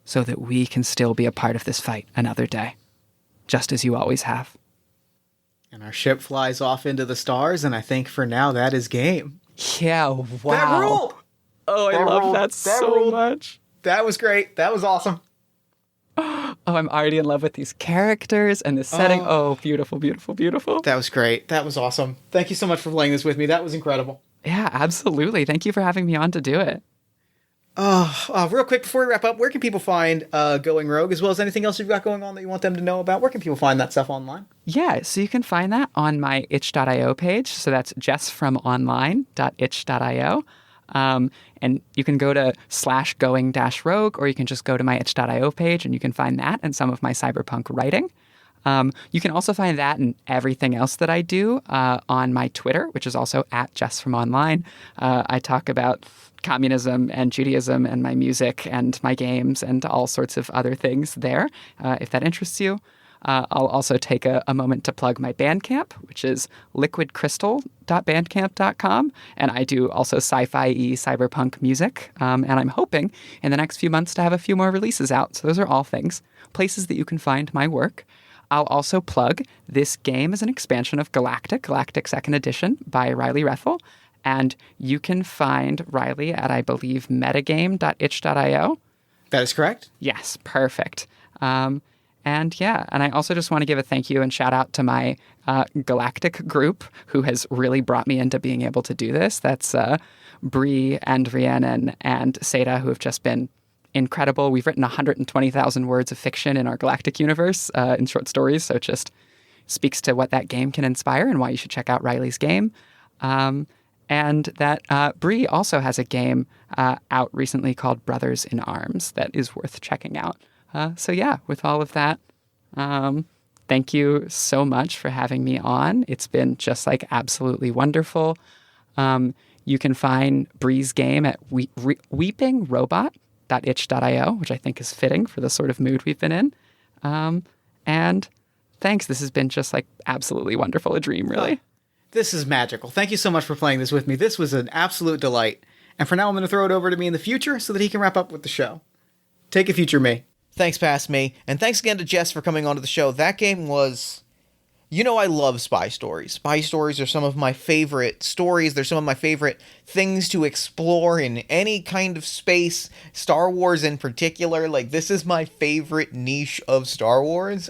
so that we can still be a part of this fight another day, just as you always have. And our ship flies off into the stars, and I think for now that is game. Yeah, wow. That ruled! Oh, I love that so much. That was great. That was awesome. Oh, I'm already in love with these characters and this setting. Oh, beautiful, beautiful, beautiful. That was great. That was awesome. Thank you so much for playing this with me. That was incredible. Yeah, absolutely. Thank you for having me on to do it. Real quick before we wrap up, where can people find Going Rogue, as well as anything else you've got going on that you want them to know about? Where can people find that stuff online? Yeah, so you can find that on my itch.io page. So that's jessfromonline.itch.io. And you can go to /going-rogue, or you can just go to my itch.io page and you can find that and some of my cyberpunk writing. You can also find that and everything else that I do on my Twitter, which is also @JessFromOnline. I talk about communism and Judaism and my music and my games and all sorts of other things there, if that interests you. I'll also take a moment to plug my Bandcamp, which is liquidcrystal.bandcamp.com. And I do also sci-fi-y cyberpunk music. And I'm hoping in the next few months to have a few more releases out. So those are all places that you can find my work. I'll also plug this game as an expansion of Galactic 2nd Edition by Riley Rethel. And you can find Riley at, I believe, metagame.itch.io. That is correct. Yes, perfect. And I also just want to give a thank you and shout out to my Galactic group, who has really brought me into being able to do this. That's Bree and Rhiannon and Seda, who have just been incredible. We've written 120,000 words of fiction in our Galactic universe in short stories, so it just speaks to what that game can inspire and why you should check out Riley's game. And that Bree also has a game out recently called Brothers in Arms that is worth checking out. With all of that, thank you so much for having me on. It's been just absolutely wonderful. You can find Bree's game at weepingrobot.itch.io, which I think is fitting for the sort of mood we've been in. And thanks. This has been just absolutely wonderful. A dream, really. This is magical. Thank you so much for playing this with me. This was an absolute delight. And for now, I'm going to throw it over to me in the future so that he can wrap up with the show. Take it, future me. Thanks, past me. And thanks again to Jess for coming onto the show. That game was... I love spy stories. Spy stories are some of my favorite stories. They're some of my favorite things to explore in any kind of space. Star Wars in particular. This is my favorite niche of Star Wars.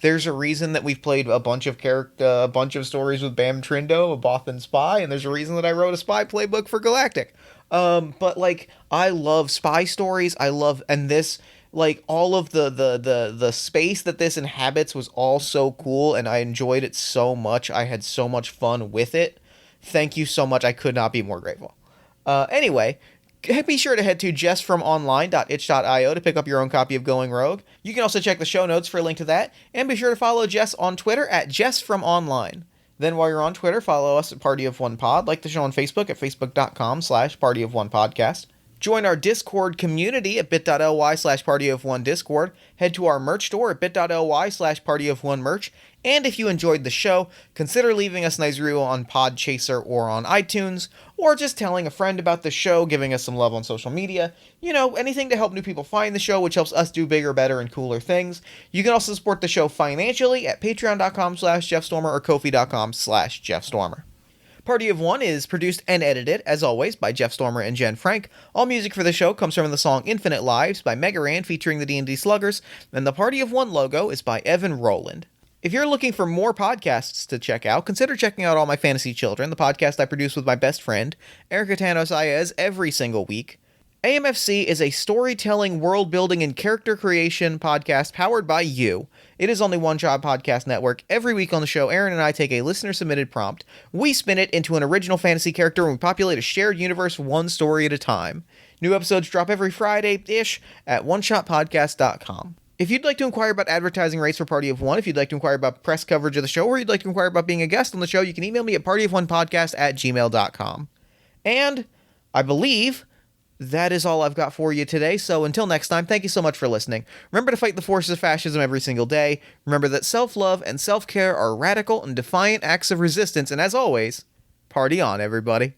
There's a reason that we've played a bunch of stories with Bam Trindo, a Bothan spy, and there's a reason that I wrote a spy playbook for Galactic. I love spy stories. And this... all of the space that this inhabits was all so cool, and I enjoyed it so much. I had so much fun with it. Thank you so much. I could not be more grateful. Anyway, be sure to head to jessfromonline.itch.io to pick up your own copy of Going Rogue. You can also check the show notes for a link to that, and be sure to follow Jess on Twitter at jessfromonline. Then while you're on Twitter, follow us at Party of One Pod, like the show on Facebook at facebook.com/partyofonepodcast. Join our Discord community at bit.ly/partyofonediscord. Head to our merch store at bit.ly/partyofonemerch. And if you enjoyed the show, consider leaving us a nice review on Podchaser or on iTunes, or just telling a friend about the show, giving us some love on social media. Anything to help new people find the show, which helps us do bigger, better, and cooler things. You can also support the show financially at patreon.com/JeffStormer or ko-fi.com/JeffStormer. Party of One is produced and edited, as always, by Jeff Stormer and Jen Frank. All music for the show comes from the song Infinite Lives by Megaran featuring the D&D Sluggers, and the Party of One logo is by Evan Rowland. If you're looking for more podcasts to check out, consider checking out All My Fantasy Children, the podcast I produce with my best friend, Erica Tano-Saez, every single week. AMFC is a storytelling, world-building, and character creation podcast powered by you. It is on the One Job Podcast Network. Every week on the show, Aaron and I take a listener-submitted prompt. We spin it into an original fantasy character, and we populate a shared universe one story at a time. New episodes drop every Friday-ish at oneshotpodcast.com. If you'd like to inquire about advertising rates for Party of One, if you'd like to inquire about press coverage of the show, or you'd like to inquire about being a guest on the show, you can email me at partyofonepodcast@gmail.com. And I believe that is all I've got for you today, so until next time, thank you so much for listening. Remember to fight the forces of fascism every single day. Remember that self-love and self-care are radical and defiant acts of resistance, and as always, party on, everybody.